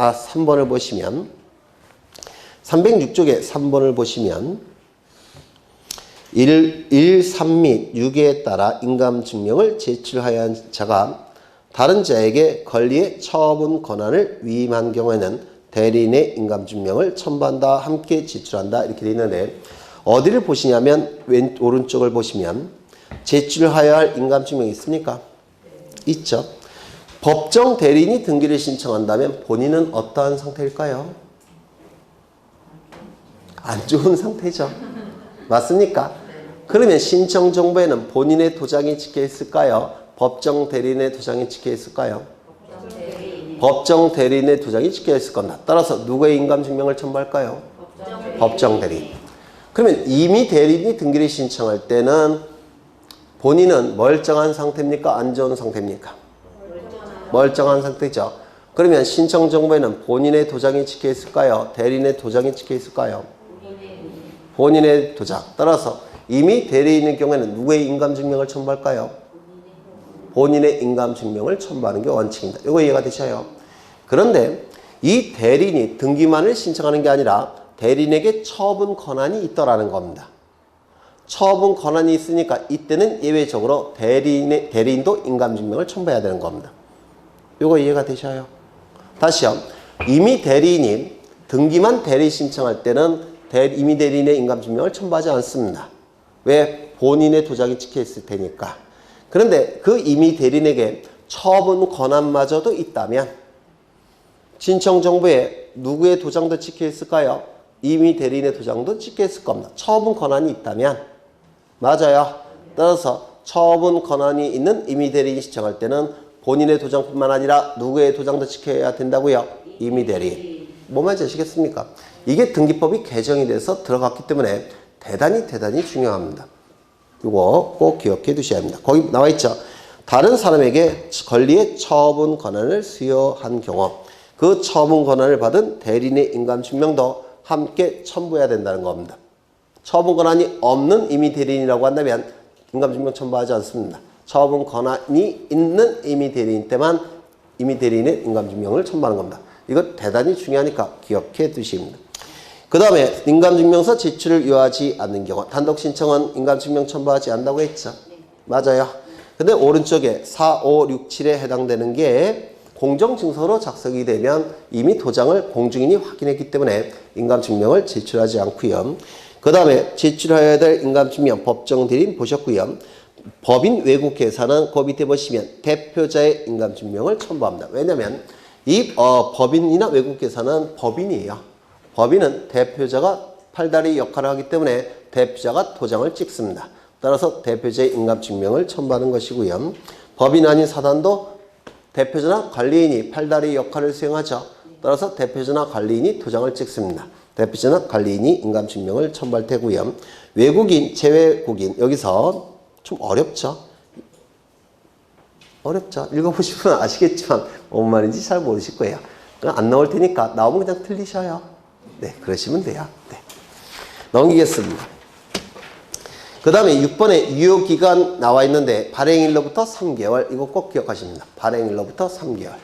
306쪽에 3번을 보시면 1, 3 및 6에 따라 인감증명을 제출하여야 한 자가 다른 자에게 권리의 처분 권한을 위임한 경우에는 대리인의 인감증명을 첨부한다, 함께 제출한다 이렇게 되어 있는데 어디를 보시냐면 오른쪽을 보시면 제출하여야 할 인감증명이 있습니까? 있죠. 법정 대리인이 등기를 신청한다면 본인은 어떠한 상태일까요? 안 좋은 상태죠. 맞습니까? 그러면 신청 정보에는 본인의 도장이 찍혀 있을까요? 법정 대리인의 도장이 찍혀 있을까요? 법정 대리인의 도장이 찍혀 있을 겁니다. 따라서 누구의 인감증명을 첨부할까요? 법정 대리인. 그러면 이미 대리인이 등기를 신청할 때는 본인은 멀쩡한 상태입니까? 안 좋은 상태입니까? 멀쩡한 상태죠. 그러면 신청 정보에는 본인의 도장이 찍혀 있을까요? 대리인의 도장이 찍혀 있을까요? 본인의 도장. 따라서 이미 대리인의 경우에는 누구의 인감증명을 첨부할까요? 본인의 인감증명을 첨부하는 게 원칙입니다. 이거 이해가 되셔요? 그런데 이 대리인이 등기만을 신청하는 게 아니라 대리인에게 처분 권한이 있더라는 겁니다. 처분 권한이 있으니까 이때는 예외적으로 대리인도 인감증명을 첨부해야 되는 겁니다. 이거 이해가 되셔요? 다시요. 이미 대리인이 등기만 대리 신청할 때는 이미 대리인의 인감증명을 첨부하지 않습니다. 왜? 본인의 도장이 찍혀 있을 테니까. 그런데 그 이미 대리인에게 처분 권한마저도 있다면 신청 정보에 누구의 도장도 찍혀 있을까요? 이미 대리인의 도장도 찍혀 있을 겁니다. 처분 권한이 있다면 맞아요. 따라서 처분 권한이 있는 이미 대리인이 신청할 때는 본인의 도장뿐만 아니라 누구의 도장도 찍혀야 된다고요? 이미 대리인. 뭐 말인지 아시겠습니까? 이게 등기법이 개정이 돼서 들어갔기 때문에 대단히 중요합니다. 이거 꼭 기억해 두셔야 합니다. 거기 나와 있죠. 다른 사람에게 권리의 처분 권한을 수여한 경우 그 처분 권한을 받은 대리인의 인감증명도 함께 첨부해야 된다는 겁니다. 처분 권한이 없는 이미 대리인이라고 한다면 인감증명 첨부하지 않습니다. 처분 권한이 있는 이미 대리인 때만 이미 대리인의 인감증명을 첨부하는 겁니다. 이거 대단히 중요하니까 기억해 두십니다. 그 다음에 인감증명서 제출을 요하지 않는 경우 단독 신청은 인감증명 첨부하지 않는다고 했죠. 맞아요. 근데 오른쪽에 4, 5, 6, 7에 해당되는 게 공정증서로 작성이 되면 이미 도장을 공증인이 확인했기 때문에 인감증명을 제출하지 않고요. 그 다음에 제출해야 될 인감증명 법정 대리인 보셨고요. 법인 외국 계산은 그 밑에 보시면 대표자의 인감증명을 첨부합니다. 왜냐하면 이 법인이나 외국 계산은 법인이에요. 법인은 대표자가 팔다리 역할을 하기 때문에 대표자가 도장을 찍습니다. 따라서 대표자의 인감증명을 첨부하는 것이고요. 법인 아닌 사단도 대표자나 관리인이 팔다리 역할을 수행하죠. 따라서 대표자나 관리인이 도장을 찍습니다. 대표자나 관리인이 인감증명을 첨부할 테고요. 외국인, 재외국인 여기서 좀 어렵죠? 어렵죠? 읽어보시면 아시겠지만 뭔 말인지 잘 모르실 거예요. 그냥 안 나올 테니까 나오면 그냥 틀리셔요. 네, 그러시면 돼요. 네. 넘기겠습니다. 그 다음에 6번에 유효기간 나와 있는데 발행일로부터 3개월 이거 꼭 기억하십니다. 발행일로부터 3개월.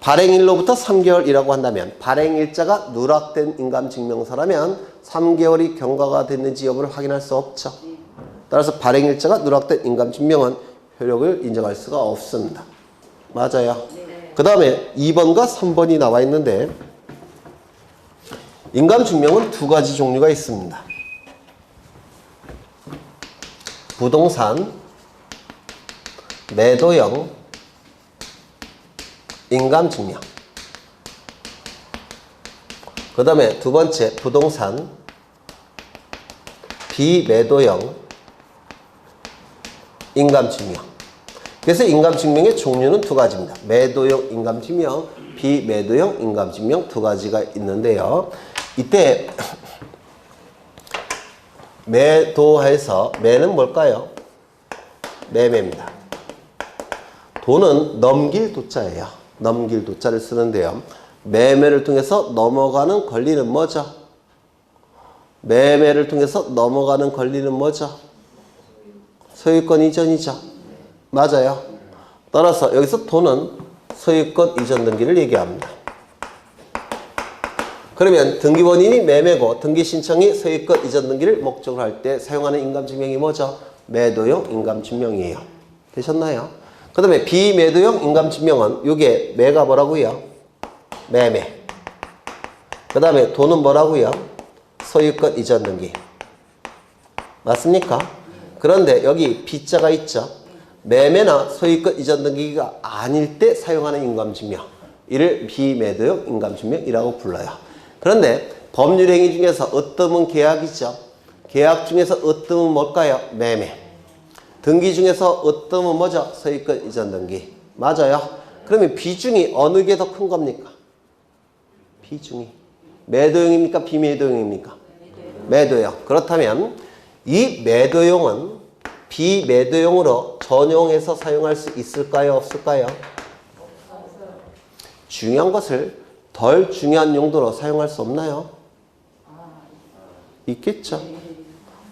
발행일로부터 3개월이라고 한다면 발행일자가 누락된 인감증명서라면 3개월이 경과가 됐는지 여부를 확인할 수 없죠. 따라서 발행일자가 누락된 인감증명은 효력을 인정할 수가 없습니다. 맞아요. 그 다음에 2번과 3번이 나와 있는데 인감증명은 두 가지 종류가 있습니다. 부동산, 매도형, 인감증명. 그 다음에 두 번째 부동산, 비매도형, 인감증명. 그래서 인감증명의 종류는 두 가지입니다. 매도형 인감증명, 비매도형 인감증명 두 가지가 있는데요. 이때 매도해서 매는 뭘까요? 매매입니다. 도는 넘길 도자예요. 넘길 도자를 쓰는데요. 매매를 통해서 넘어가는 권리는 뭐죠? 매매를 통해서 넘어가는 권리는 뭐죠? 소유권 이전이죠. 맞아요. 따라서 여기서 돈은 소유권 이전 등기를 얘기합니다. 그러면 등기본인이 매매고 등기신청이 소유권 이전 등기를 목적으로 할 때 사용하는 인감증명이 뭐죠? 매도용 인감증명이에요. 되셨나요? 그 다음에 비매도용 인감증명은 이게 매가 뭐라고요? 매매. 그 다음에 돈은 뭐라고요? 소유권 이전 등기. 맞습니까? 그런데 여기 B자가 있죠? 매매나 소유권 이전 등기가 아닐 때 사용하는 인감증명. 이를 비매도용 인감증명이라고 불러요. 그런데 법률행위 중에서 어떤 계약이죠? 계약 중에서 어떤 뭘까요? 매매. 등기 중에서 어떤 뭐죠? 소유권 이전 등기. 맞아요. 그러면 비중이 어느 게 더 큰 겁니까? 비중이. 매도용입니까? 비매도용입니까? 매도용. 그렇다면 이 매도용은 비매도용으로 전용해서 사용할 수 있을까요? 없을까요? 중요한 것을 덜 중요한 용도로 사용할 수 없나요? 있겠죠.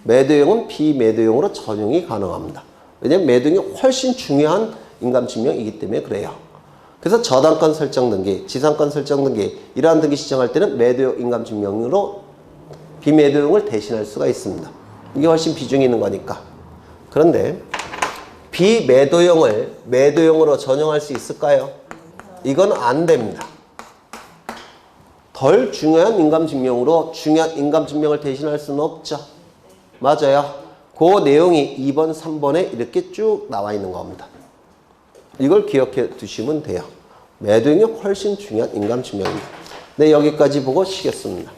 매도용은 비매도용으로 전용이 가능합니다. 왜냐하면 매도용이 훨씬 중요한 인감증명이기 때문에 그래요. 그래서 저당권 설정 등기, 지상권 설정 등기 이러한 등기 신청할 때는 매도용 인감증명으로 비매도용을 대신할 수가 있습니다. 이게 훨씬 비중이 있는 거니까. 그런데 비매도용을 매도용으로 전용할 수 있을까요? 이건 안 됩니다. 덜 중요한 인감증명으로 중요한 인감증명을 대신할 수는 없죠. 맞아요. 그 내용이 2번, 3번에 이렇게 쭉 나와 있는 겁니다. 이걸 기억해 두시면 돼요. 매도용이 훨씬 중요한 인감증명입니다. 네, 여기까지 보고 쉬겠습니다.